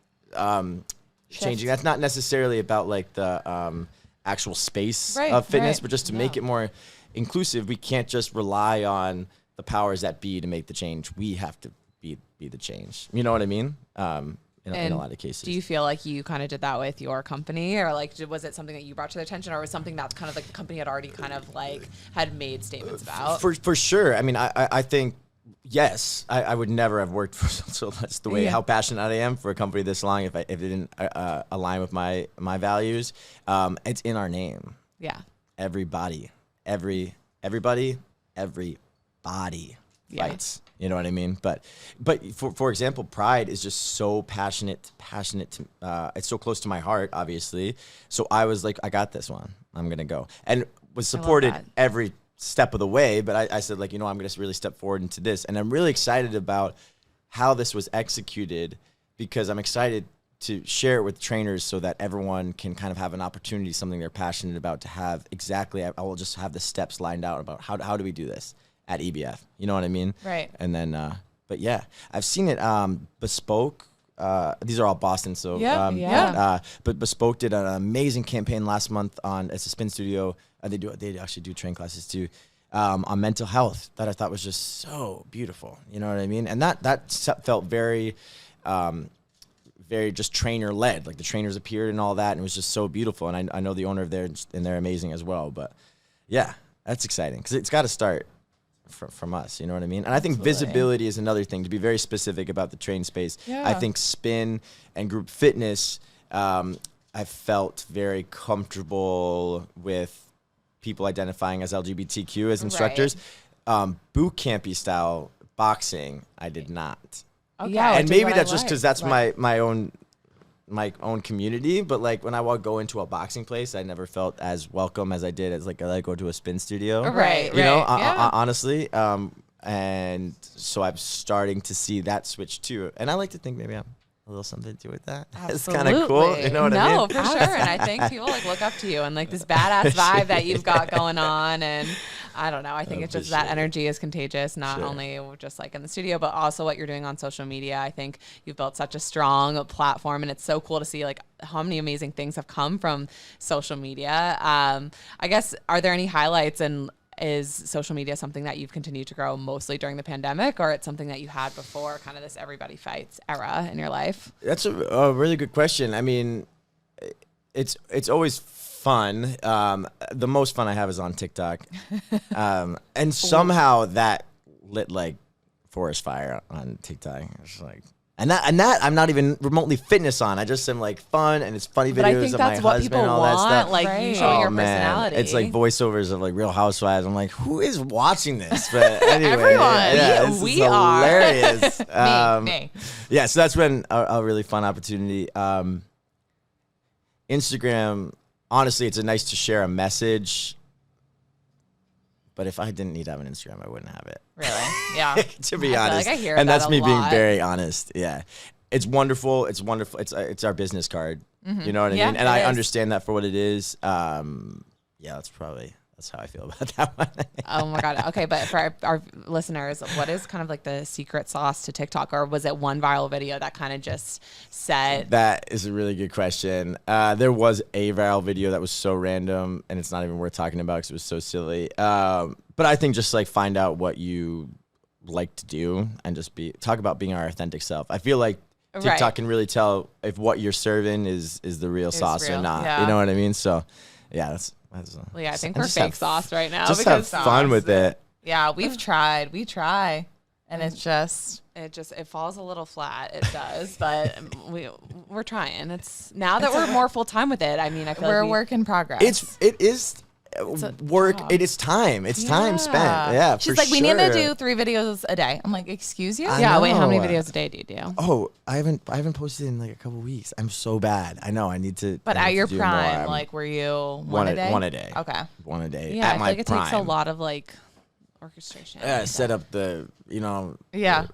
changing. That's not necessarily about like the actual space of fitness, but just to make it more inclusive. We can't just rely on the powers that be to make the change. We have to be the change. You know what I mean? In a lot of cases. Do you feel like you kind of did that with your company, or like was it something that you brought to their attention, or was something that's kind of like the company had already kind of like had made statements about? For sure. I mean, I think yes. I would never have worked for so that's the way how passionate I am for a company this long if it didn't align with my values. It's in our name. Yeah. Everybody fights. You know what I mean? But for example, Pride is just so passionate to, it's so close to my heart, obviously. So I was like, I got this one. I'm going to go. And was supported every step of the way. But I said like, I'm going to really step forward into this. And I'm really excited about how this was executed because I'm excited to share it with trainers so that everyone can kind of have an opportunity, something they're passionate about to have exactly. I will just have the steps lined out about how do we do this at EBF. You know what I mean? Right. And then, but yeah, I've seen it Bespoke. These are all Boston. So, but Bespoke did an amazing campaign last month it's a spin studio. They actually do train classes too, on mental health that I thought was just so beautiful. You know what I mean? And that felt very, very just trainer led. Like the trainers appeared and all that, and it was just so beautiful. And I know the owner of there, and they're amazing as well. But yeah, that's exciting because it's got to start from us. You know what I mean? And I think visibility is another thing, to be very specific about the train space. Yeah. I think spin and group fitness, I felt very comfortable with people identifying as LGBTQ as instructors. Boot campy style boxing, I did not. Okay. Yeah, And maybe that's just because that's my own community. But like when I would go into a boxing place, I never felt as welcome as I did as like I go to a spin studio. Right. You know, Yeah. honestly. And so I'm starting to see that switch too. And I like to think maybe I'm a little something to do with that. It's kind of cool. You know what I mean? No, for sure. And I think people like look up to you and like this badass vibe that you've got going on. And I don't know. I think it's just that energy is contagious, not only just like in the studio, but also what you're doing on social media. I think you've built such a strong platform, and it's so cool to see like how many amazing things have come from social media. I guess, are there any highlights, and is social media something that you've continued to grow mostly during the pandemic, or it's something that you had before kind of this everybody fights era in your life? That's a really good question. I mean, it's always fun. The most fun I have is on TikTok. And somehow that lit like forest fire on TikTok. It's like, and that I'm not even remotely fitness on. I just am like fun, and it's funny But I videos think of my that's what husband people and all that want, stuff. like you showing your Man. personality. It's like voiceovers of like Real Housewives. I'm like, who is watching this? But anyway, Everyone. yeah, it's We are. hilarious. Me. Yeah, so that's been a really fun opportunity. Instagram, honestly, it's nice to share a message. But if I didn't need to have an Instagram, I wouldn't have it. Really? Yeah. To be I feel honest, like I hear and that that's a me being lot. very honest. Yeah, it's wonderful. It's wonderful. It's our business card. You know what I Yeah, mean? And it I is. understand that for what it is. Yeah, that's how I feel about that one. Oh my God. Okay. But for our listeners, what is kind of like the secret sauce to TikTok? Or was it one viral video that kind of just set? That is a really good question. There was a viral video that was so random, and it's not even worth talking about because it was so silly. But I think just like find out what you like to do and just talk about being our authentic self. I feel like TikTok Right. can really tell if what you're serving is the real sauce or real. not. Yeah. You know what I mean? So yeah, that's Well, yeah, I think and we're just fake have- sauce right now. just have because fun with it. Yeah, we've tried. We try. And it's just it falls a little flat. It does, but we're trying. It's now that we're more full time with it. I mean, I feel we're like a work in progress. It is a work. job. It is time. It's time spent. Yeah, She's for like, we need to sure. do 3 videos a day. I'm like, excuse you? I yeah. Wait, how many know. videos a day do you do? Oh, I haven't posted in like a couple weeks. I'm so bad. I know. I need to. But I at need your to do more. prime, I'm like, were you one a day? one a day. Okay. One a day. Yeah, at I feel my like it prime. takes a lot of like orchestration. Set up the Yeah.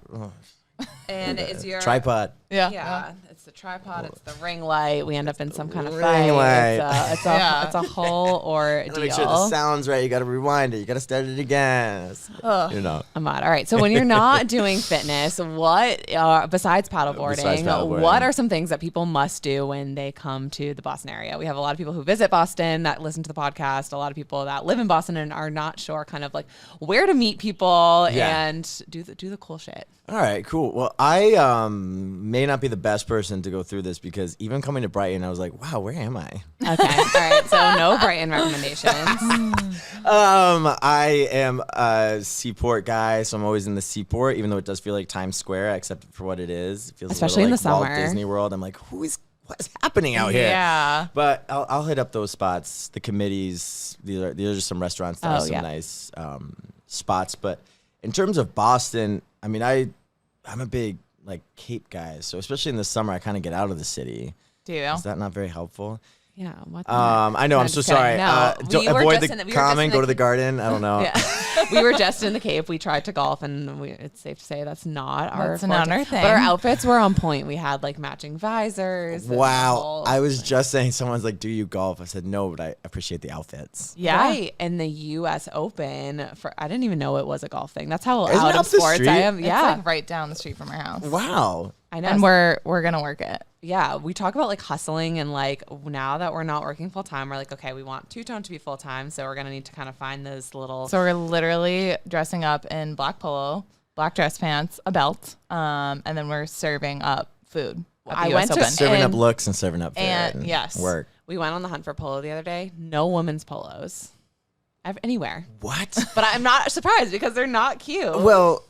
And is your tripod. Yeah, it's the tripod, it's the ring light. We end up in some kind of Ring fight. light. Yeah. It's a whole ordeal. Gotta make sure the sound's right. You gotta rewind it. You gotta start it again. You know. Ahmad. All right. So when you're not doing fitness, what besides paddleboarding, what are some things that people must do when they come to the Boston area? We have a lot of people who visit Boston that listen to the podcast. A lot of people that live in Boston and are not sure kind of like where to meet people and do the cool shit. All right, cool. Well, I may not be the best person to go through this because even coming to Brighton, I was like, wow, where am I? Okay. All right. So no Brighton recommendations. I am a Seaport guy, so I'm always in the Seaport, even though it does feel like Times Square, except for what it is. It feels Especially a in little the like Walt summer. Disney World. I'm like, what is happening out here? Yeah. But I'll hit up those spots, the committees. These are just some restaurants that are some nice spots. But in terms of Boston, I mean, I'm a big like Cape guy, so especially in the summer, I kind of get out of the city. Do you? Is that not very helpful? Yeah. What the I know. No, I'm so just kidding. sorry. No, Don't we were avoid just the in the- we were just common. in Go the- to the garden. I don't know. Yeah. We were just in the Cape. We tried to golf, and it's safe to say that's not our That's not forte. our thing. But our outfits were on point. We had like matching visors. and the Wow. whole I was thing. just saying, someone's like, "Do you golf?" I said, "No, but I appreciate the outfits." Yeah. Right. And the U.S. Open, I didn't even know it was a golf thing. That's how Isn't it out up of the sports street? I am. It's Yeah. like right down the street from our house. Wow. I know. And we're gonna work it. Yeah, we talk about like hustling and like now that we're not working full time, we're like, okay, we want two-tone to be full time, so we're gonna need to kind of find those little. So we're literally dressing up in black polo, black dress pants, a belt, and then we're serving up food. I went to serving up looks and serving up and yes, work. We went on the hunt for polo the other day. No women's polos anywhere. What? But I'm not surprised because they're not cute. Well,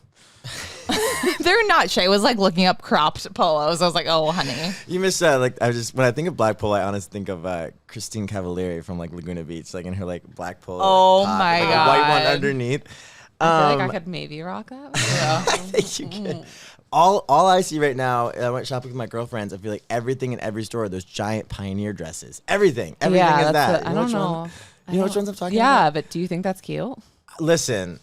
they're not. Shay was like looking up cropped polos. I was like, oh, honey. you missed that. Like, when I think of black polo, I honestly think of Christine Cavallari from like Laguna Beach, like in her like black polo. Oh, like, top, my and, like, God. a white one underneath. I feel like I could maybe rock that. I think you can. All I see right now, I went shopping with my girlfriends. I feel like everything in every store, those giant Pioneer dresses. Everything is that. I don't know. You know which ones I'm talking about? Yeah, but do you think that's cute? Listen,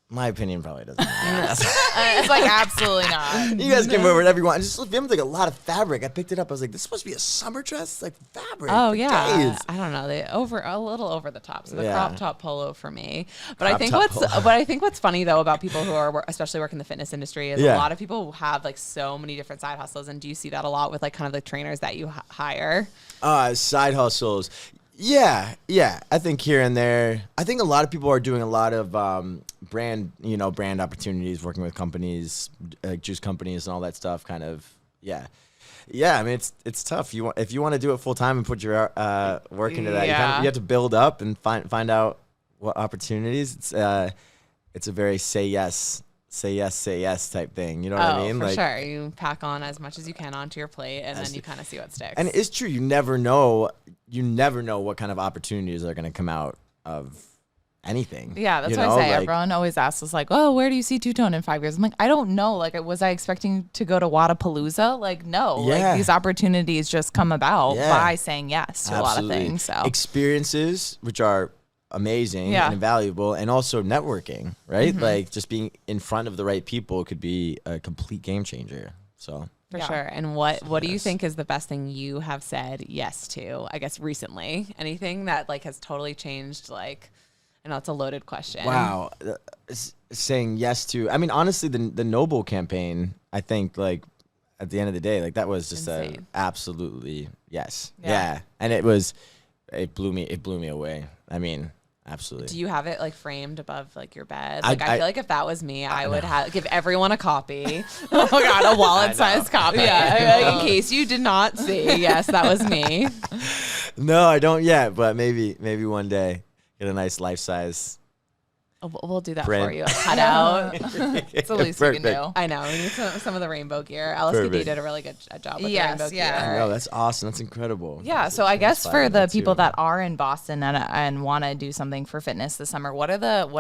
my opinion probably doesn't matter. It's like absolutely not. You guys can wear whatever you want. And just look, like a lot of fabric. I picked it up. I was like, this is supposed to be a summer dress. It's like fabric. Oh for yeah, days. I don't know. They a little over the top. So the Yeah. crop top polo for me. But I Crop think top polo. what's funny though about people who are especially work in the fitness industry is a Yeah. lot of people have like so many different side hustles. And do you see that a lot with like kind of the trainers that you hire? Side hustles. Yeah. I think here and there. I think a lot of people are doing a lot of brand opportunities, working with companies, juice companies, and all that stuff. Kind of, yeah. I mean, it's tough. If you want to do it full time and put your work into that, you have to build up and find out what opportunities. It's a very say yes type thing. You know what I mean? For sure. You pack on as much as you can onto your plate, and then you kind of see what sticks. And it's true. You never know what kind of opportunities are going to come out of anything. Yeah, that's what I say. Everyone always asks us like, oh, where do you see two-tone in 5 years? I'm like, I don't know. Like, was I expecting to go to Watapalooza? Like, no. Yeah. Like, these opportunities just come about Yeah. by saying yes to Absolutely. a lot of things. So experiences, which are amazing and invaluable, and also networking, right? Like just being in front of the right people could be a complete game changer. So For sure. And what do you think is the best thing you have said yes to, I guess, recently? Anything that like has totally changed? Like, I know it's a loaded question. wow, saying yes to. I mean, honestly, the Noble campaign. I think like at the end of the day, like that was just Insane. absolutely yes. Yeah. And it blew me away. I mean, absolutely. Do you have it like framed above like your bed? I- Like I I- feel like if that was me, I would give everyone a copy. oh my God, a wallet-sized copy. Yeah, in case you did not see. Yes, that was me. No, I don't yet, but maybe one day get a nice life size. We'll do that Print. for you. A cutout. It's the least we can do. I know. We need some of the rainbow gear. LSPD Perfect. did a really good job with Yes, the rainbow yeah. gear. No, that's awesome. That's incredible. Yeah, so I guess for the people that are in Boston and want to do something for fitness this summer, what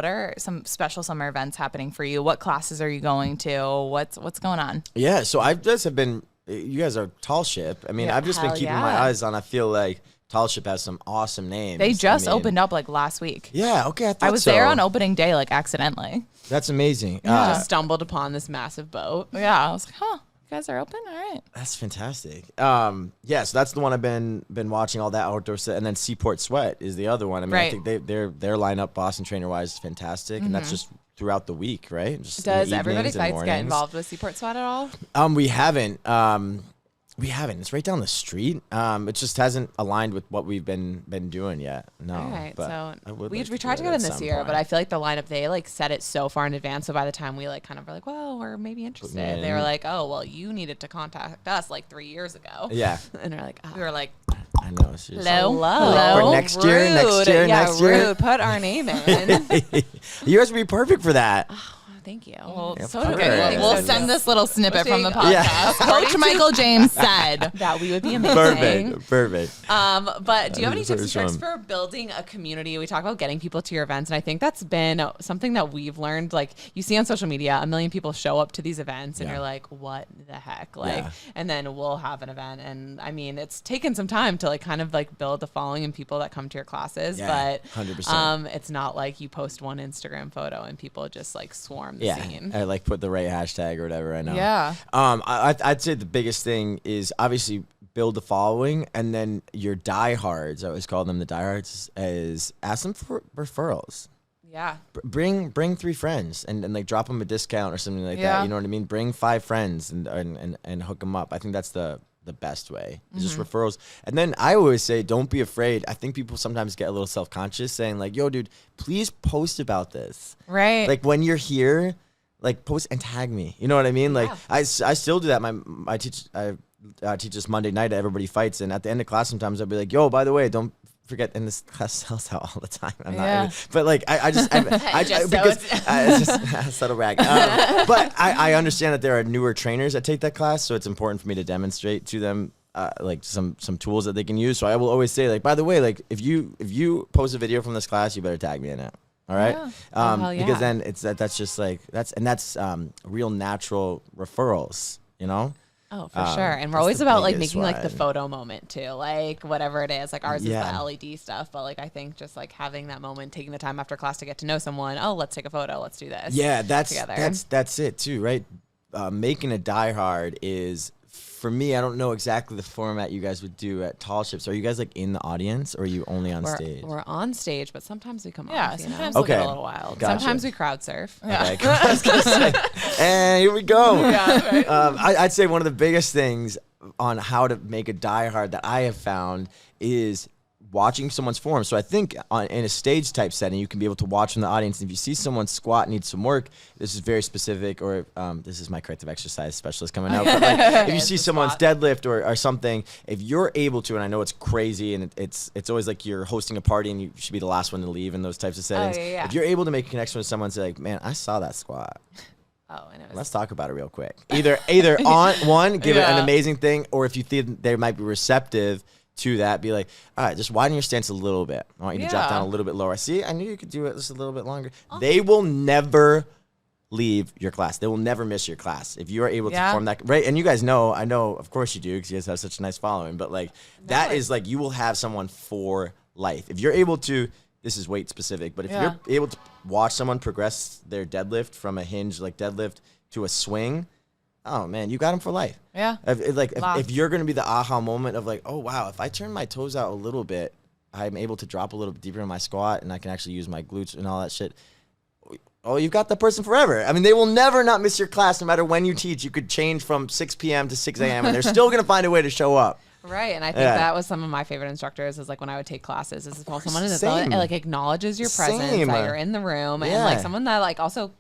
are some special summer events happening for you? What classes are you going to? What's going on? Yeah, so I just have been. You guys are Tall Ship. I mean, Yeah, I've just been hell keeping yeah. my eyes on. I feel like Tall Ship has some awesome names. They just I mean, opened up like last week. Yeah. Okay. I was there on opening day like accidentally. That's amazing. Just stumbled upon this massive boat. Yeah, I was like, huh, you guys are open? All right. That's fantastic. Yeah, so that's the one I've been watching, all that outdoor stuff, and then Seaport Sweat is the other one. I mean, Right. I think their lineup, Boston trainer wise, is fantastic, and that's just throughout the week, right? Just in the Does Everybody evenings and Fights get mornings. involved with Seaport Sweat at all? We haven't. We haven't. It's right down the street. It just hasn't aligned with what we've been doing yet. No. All right, but so I would we like tried to do get it in at this some year, point. but I feel like the lineup, they like set it so far in advance. So by the time we like kind of were like, well, we're maybe interested. They were like, oh, well, you needed to contact us like 3 years ago. Yeah. And we're like, oh. We were like, I know. It's just, hello. For next year, Rude. next year, yeah, next year. rude. Put our name in. You guys would be perfect for that. Thank you. Yeah, so perfect. do we. okay, we'll send this little snippet from the podcast. Yeah. Coach Michael James said. that we would be amazing. Perfect. But do you have any tips and Very tricks fun. for building a community? We talk about getting people to your events, and I think that's been something that we've learned. Like you see on social media, 1 million people show up to these events, and Yeah. you're like, what the heck? Like, Yeah. and then we'll have an event, and I mean, it's taken some time to like kind of like build the following and people that come to your classes, Yeah, but 100%. it's not like you post one Instagram photo and people just like swarm the Yeah. scene. I like put the right hashtag or whatever. I know. Yeah. I'd say the biggest thing is obviously build the following, and then your diehards. I always call them the diehards. Is ask them for referrals. Yeah. Bring 3 friends and like drop them a discount or something like Yeah. that. You know what I mean? Bring 5 friends and hook them up. I think that's the best way. It's just referrals. And then I always say, don't be afraid. I think people sometimes get a little self-conscious saying like, yo, dude, please post about this. Right. Like when you're here, like post and tag me. You know what I mean? Like Yeah. I still do that. I teach us Monday night. Everybody fights, and at the end of class, sometimes I'll be like, "Yo, by the way, don't forget." And this class sells out all the time. I'm not, but like it's just subtle rag. But I understand that there are newer trainers that take that class, so it's important for me to demonstrate to them. Like some tools that they can use. So I will always say, like, by the way, like if you post a video from this class, you better tag me in it. All right. Because then that's just like that's real natural referrals, you know? Oh, for sure. And we're always about like making like the photo moment too, like whatever it is. Like ours is the LED stuff, but like I think just like having that moment, taking the time after class to get to know someone. Oh, let's take a photo. Let's do this. Yeah, that's it too, right? Making a Die Hard is. For me, I don't know exactly the format you guys would do at Tall Ships. Are you guys like in the audience or are you only on stage? We're on stage, but sometimes we come off. Yeah, sometimes we'll get a little wild. Gotcha. Sometimes we crowd surf. Okay. I was gonna say, and here we go. Yeah, right. I'd say one of the biggest things on how to make a Die Hard that I have found is watching someone's form. So I think in a stage type setting, you can be able to watch from the audience. And if you see someone squat needs some work, this is very specific, or this is my corrective exercise specialist coming out. But like, if you see someone's deadlift or something, if you're able to, and I know it's crazy, and it's always like you're hosting a party and you should be the last one to leave in those types of settings. If you're able to make a connection with someone and say like, man, I saw that squat. Oh, and Let's talk about it real quick. Either on one, give it an amazing thing, or if you think they might be receptive to that, be like, all right, just widen your stance a little bit. I want you to drop down a little bit lower. See, I knew you could do it just a little bit longer. They will never leave your class. They will never miss your class if you are able to form that, right? And you guys know, I know, of course you do, because you guys have such a nice following, but like that is like, you will have someone for life. If you're able to, this is weight specific, but if you're able to watch someone progress their deadlift from a hinge like deadlift to a swing, oh man, you got them for life. Yeah. If you're going to be the aha moment of like, oh wow, if I turn my toes out a little bit, I'm able to drop a little bit deeper in my squat and I can actually use my glutes and all that shit. Oh, you've got that person forever. I mean, they will never not miss your class no matter when you teach. You could change from 6 p.m. to 6 a.m. and they're still going to find a way to show up. Right, and I think that was some of my favorite instructors is like when I would take classes is someone that like acknowledges your presence, that you're in the room, and like someone that like also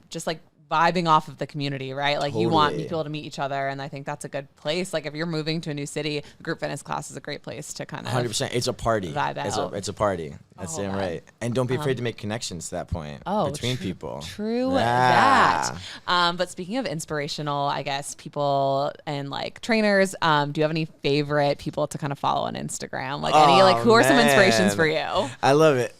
just like vibing off of the community, right? Like you want people to meet each other, and I think that's a good place. Like if you're moving to a new city, a group fitness class is a great place to kind of 100%. It's a party. Vibe out. It's a party. That's damn right. And don't be afraid to make connections to that point between people. True that. But speaking of inspirational, I guess people and like trainers, do you have any favorite people to kind of follow on Instagram? Like who are some inspirations for you? I love it.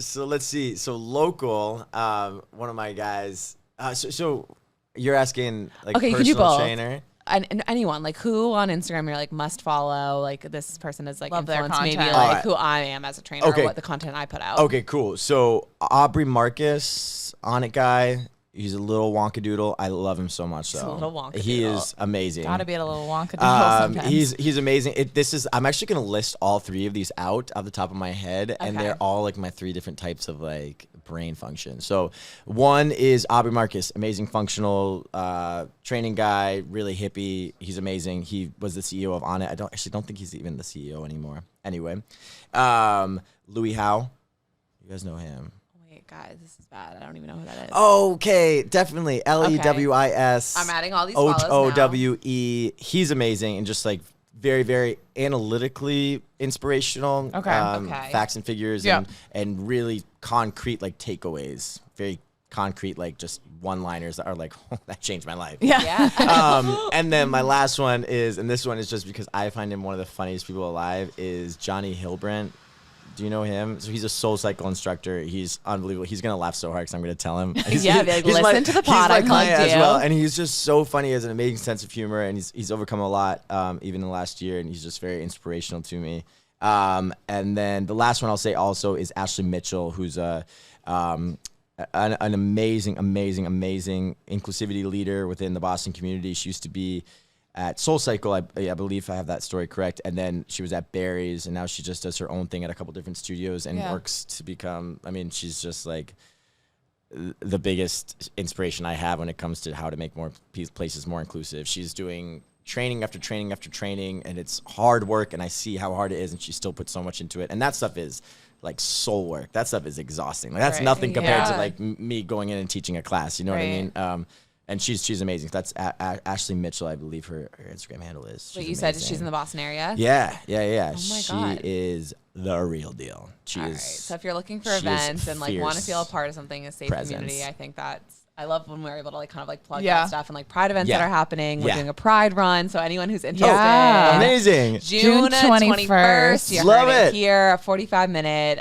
So let's see. So local, one of my guys. So you're asking like personal trainer? And anyone, like who on Instagram you're like must follow, like this person is like love influenced maybe their like content. who I am as a trainer or what the content I put out. Okay, cool. So Aubrey Marcus, on it guy, he's a little wonkadoodle. I love him so much though. He's a little wonkadoodle. He is amazing. Gotta be a little wonkadoodle sometimes. He's amazing. I'm actually gonna list all three of these out off the top of my head, and they're all like my three different types of like brain function. So one is Aubrey Marcus, amazing functional training guy, really hippie. He's amazing. He was the CEO of On It. I don't think he's even the CEO anymore. Anyway, Louis Howe, you guys know him. Wait, guys, this is bad. I don't even know who that is. Okay, definitely. Lewis. I'm adding all these follows now. Howe. He's amazing and just like very, very analytically inspirational. Facts and figures and really concrete like takeaways. Very concrete, like just one-liners that are like, oh, that changed my life. And then my last one is, and this one is just because I find him one of the funniest people alive, is Johnny Hilbrant. Do you know him? So he's a soul cycle instructor. He's unbelievable. He's gonna laugh so hard because I'm gonna tell him. Listen to the pod. He's my client as well, and he's just so funny. He has an amazing sense of humor, and he's overcome a lot, even in the last year, and he's just very inspirational to me. And then the last one I'll say also is Ashley Mitchell, who's an amazing inclusivity leader within the Boston community. She used to be at Soul Cycle, I believe I have that story correct, and then she was at Barry's, and now she just does her own thing at a couple different studios and works to become, I mean, she's just like the biggest inspiration I have when it comes to how to make more places more inclusive. She's doing training after training after training, and it's hard work, and I see how hard it is, and she still puts so much into it, and that stuff is like soul work. That stuff is exhausting. Like that's nothing compared to like me going in and teaching a class, you know what I mean? And she's amazing. That's Ashley Mitchell, I believe her Instagram handle is. Wait, She's you said amazing. she's in the Boston area? Yeah. Oh my She God. is the real deal. She All is. right. So if you're looking for she is events and like want to fierce feel a part of something, a safe presence. community, I think I love when we're able to like kind of like plug Yeah. that stuff and like pride events Yeah. that are happening. We're Yeah. doing a pride run. So anyone who's interested, Yeah. Amazing. June 21st. You Love heard it. here, a 45-minute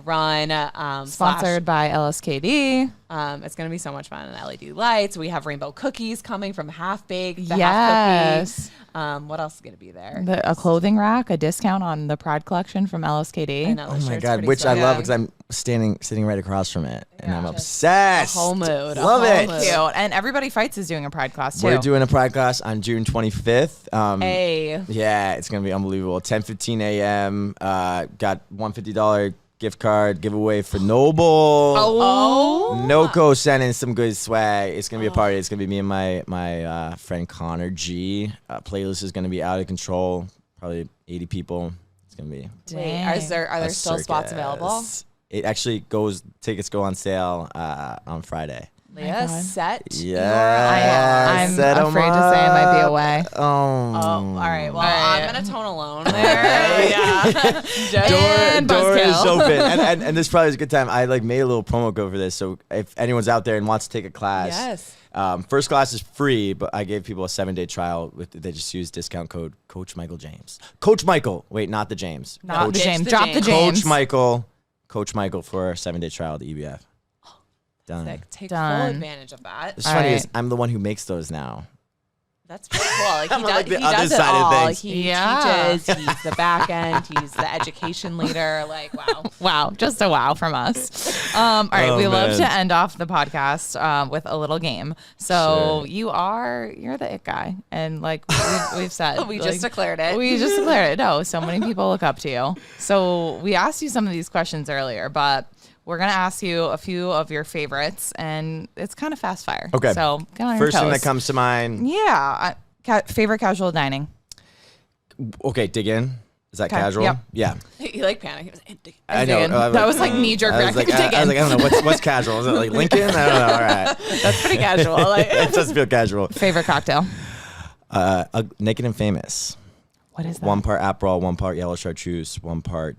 run. Sponsored by LSKD. It's going to be so much fun. And LED lights. We have rainbow cookies coming from Half Baked. The Half Yes. Cookie. What else is going to be there? A clothing rack, a discount on the Pride collection from LSKD. I know, Oh the my shirt's God, pretty which I sweet. love because I'm sitting right across from it, and I'm Just obsessed. a whole mood. a Love whole it. mood. Cute. And Everybody Fights is doing a Pride class too. We're doing a Pride class on June 25th. Hey. Yeah, it's gonna be unbelievable. 10:15 a.m. Got $150 gift card giveaway for Noble. Oh. Noco sent in some good swag. It's gonna be a party. It's gonna be me and my friend Connor G. Playlist is gonna be out of control. Probably 80 people. It's gonna be. Wait, are there a still spots available? circus. It actually tickets go on sale on Friday. Leah, God. set. Yeah. I'm set 'em afraid to say I might be up. away. Oh, all right. Well, right. I'm going to tone alone there. And Door is buzzkill. open, and this probably is a good time. I like made a little promo code for this, so if anyone's out there and wants to take a class, Yes. first class is free, but I gave people a 7-day trial. They just use discount code Coach Michael James. Coach Michael. Wait, not the James. Not Coach, the Ditch James. the Drop the James. James. Coach Michael for a 7-day trial at the EBF. Done. Sick. Take Done. full advantage of that. What's All funny right. is I'm the one who makes those now. That's pretty cool. Like, I'm on, like, he the other does it side of all. things. He Yeah. teaches. He's the back end. He's the education leader. Like, wow. Wow, just a wow from us. All right, Oh, we love man. to end off the podcast with a little game. So Sure. you're the it guy, and like we've said, We like, just declared it. We just declared it. No, so many people look up to you. So we asked you some of these questions earlier, but we're gonna ask you a few of your favorites, and it's kind of fast fire. Okay. So get on your First thing toes. that comes to mind. Yeah, favorite casual dining. Okay, dig in. Is that Okay, casual? yep. Yeah. He like panicked. He was like, I know. Diggin'. That was like knee-jerk I was like, reaction. I don't know. What's casual? Is it like Lincoln? I don't know. All right. That's pretty casual. Like It does feel casual. favorite cocktail. Naked and Famous. What is that? One part Aperol, one part yellow chartreuse, one part.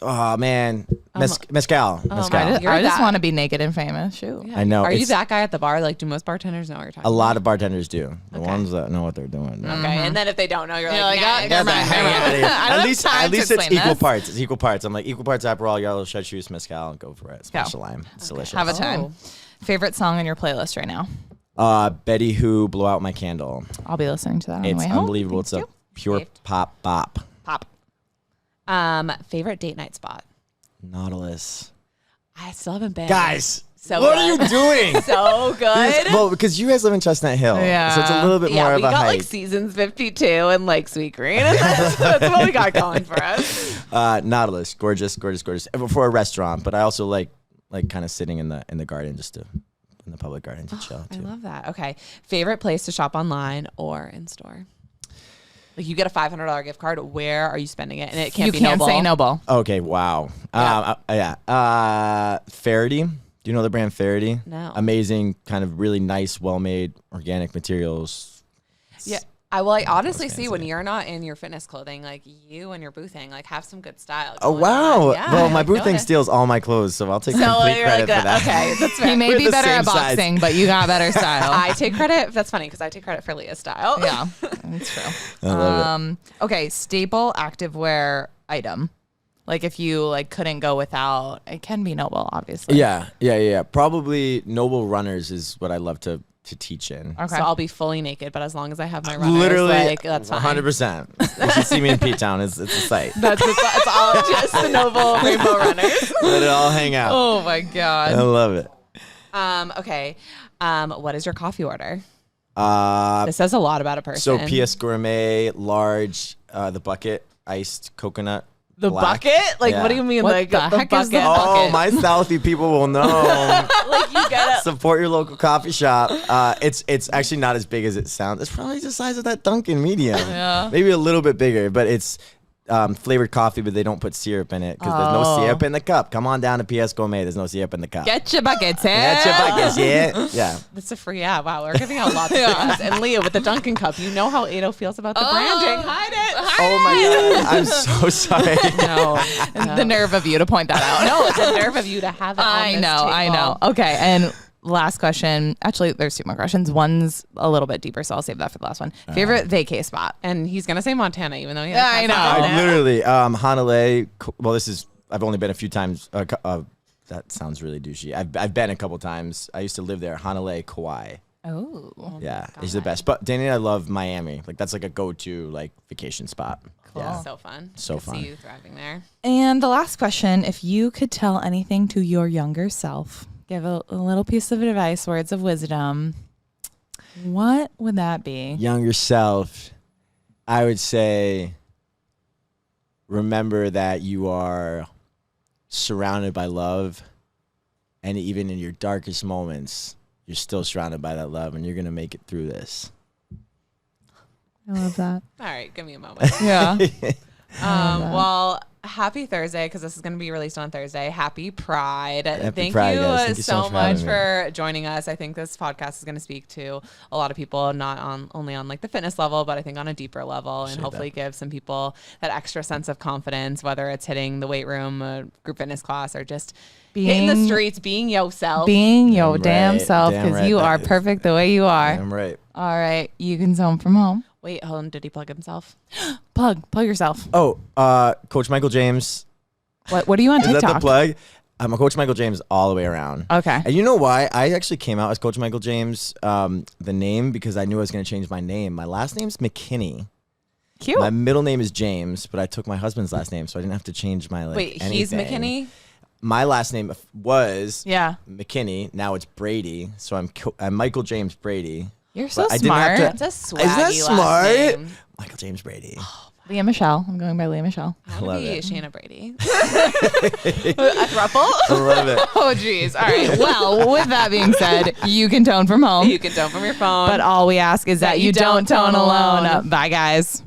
Oh man, mezcal. Mezcal. I You're just that- want to be naked and famous. Shoot. I know. Are you it's- that guy at the bar? Like, do most bartenders know what you're talking A about? lot of bartenders do. The Okay. ones that know what they're doing. Okay, and then if they don't know, you're, You're like, like, nah, oh, never mind, Hang never out mind. of here. I don't have time at to least it's explain equal this. parts. It's equal parts. I'm like equal parts Aperol, yellow chartreuse, mezcal, and go for it. Special lime. It's delicious. Have a time. Oh. Favorite song on your playlist right now? Betty Who, Blow Out My Candle. I'll be listening to that on the It's way home. unbelievable. It's a pure Saved. pop bop. Pop. Favorite date night spot? Nautilus. I still haven't been. Guys, So what good. are you doing? So good. Well, because you guys live in Chestnut Hill. Yeah. So it's a little bit more we of a got hike. like Seasons 52 and like Sweet Green. And that's what we got going for us. Nautilus. Gorgeous, gorgeous, gorgeous. For a restaurant, but I also like kind of sitting in the garden in the public garden to chill I too. love that. Okay. Favorite place to shop online or in store? Like you get a $500 gift card. Where are you spending it? And it can't You be can't Noble. say Noble. Okay, wow. Faraday. Do you know the brand Faraday? No. Amazing, kind of really nice, well-made organic materials. Yeah. I honestly Sounds see when fancy. you're not in your fitness clothing, like you and your boothing, like have some good style. Oh going wow! on. Yeah, well, my like, booth thing notice. steals all my clothes, so I'll take complete you're credit like, for that. okay, that's fair. He may We're be the better same at size. boxing, but you got better style. I take credit. That's funny because I take credit for Leah's style. Yeah, that's true. I love Okay, staple activewear item. Like if you like couldn't go without, it can be Noble, obviously. Yeah. Probably Noble Runners is what I love to teach in. Okay. So I'll be fully naked, but as long as I have my runners, Literally, like, that's fine. 100%. You should see me in P-Town. It's a sight. It's all just the Noble Rainbow Runners. Let it all hang out. Oh my I god. love it. Okay. What is your coffee order? Uh, This says a lot about a person. so PS Gourmet, large, the bucket, iced coconut. The black. bucket? Like, Yeah. what do you mean? What Like the heck is the Oh, bucket? my Southie people will know. like you get it. Support your local coffee shop. It's actually not as big as it sounds. It's probably the size of that Dunkin' medium. Yeah. Maybe a little bit bigger, but it's flavored coffee, but they don't put syrup in it because there's no syrup in the cup. Come on down to PS Gourmet. There's no syrup in the cup. Get your buckets, Get your buckets, yeah. Yeah. That's a free ad. Wow, we're giving out lots of ads. And Leah with the Dunkin' Cup, you know how Ado feels about the branding. Hide it. Oh my God. I'm so sorry. No. The nerve of you to point that out. No, it's a nerve of you to have it on I this know. table. Okay, and last question. Actually, there's 2 more questions. One's a little bit deeper, so I'll save that for the last one. Favorite vacay spot? And he's going to say Montana, even though he I know. I literally, Hanalei. Well, I've only been a few times. That sounds really douchey. I've been a couple times. I used to live there. Hanalei, Kauai. Oh. Yeah, it's the best. But Danny and I love Miami. Like that's like a go-to like vacation spot. Cool. Yeah. So fun. So to fun. see you thriving there. And the last question, if you could tell anything to your younger self, give a little piece of advice, words of wisdom, what would that be? Younger self, I would say, remember that you are surrounded by love, and even in your darkest moments, you're still surrounded by that love, and you're gonna make it through this. I love that. All right, give me a moment. Yeah. Well, happy Thursday, because this is going to be released on Thursday. Happy Pride. Thank Pride, you guys. Thank you so for much having me. for joining us. I think this podcast is going to speak to a lot of people, not only on like the fitness level, but I think on a deeper level, and hopefully give some people that extra sense of confidence, whether it's hitting the weight room, a group fitness class, or just hitting the streets, being yourself. Being your damn right. self, Damn because right you that are is. perfect the way you are. I'm right. All right. You can zone from home. Wait, hold on. Did he plug himself? Plug yourself. Oh, Coach Michael James. What do you on Is TikTok? that the plug? I'm a Coach Michael James all the way around. Okay. And you know why? I actually came out as Coach Michael James, the name, because I knew I was going to change my name. My last name's McKinney. Cute. My middle name is James, but I took my husband's last name, so I didn't have to change my Wait, anything. he's McKinney? My last name was Yeah. McKinney. Now it's Brady, so I'm Michael James Brady. You're so But I didn't have smart. to- That's a swaggy Isn't that last smart? name. Michael James Brady. Leah Michelle. I'm going by Leah Michelle. I want Love to be it. Shayna Brady. A throuple? I love it. Oh, geez. All right. Well, with that being said, you can tone from home. You can tone from your phone. But all we ask is that you don't tone alone. Bye, guys.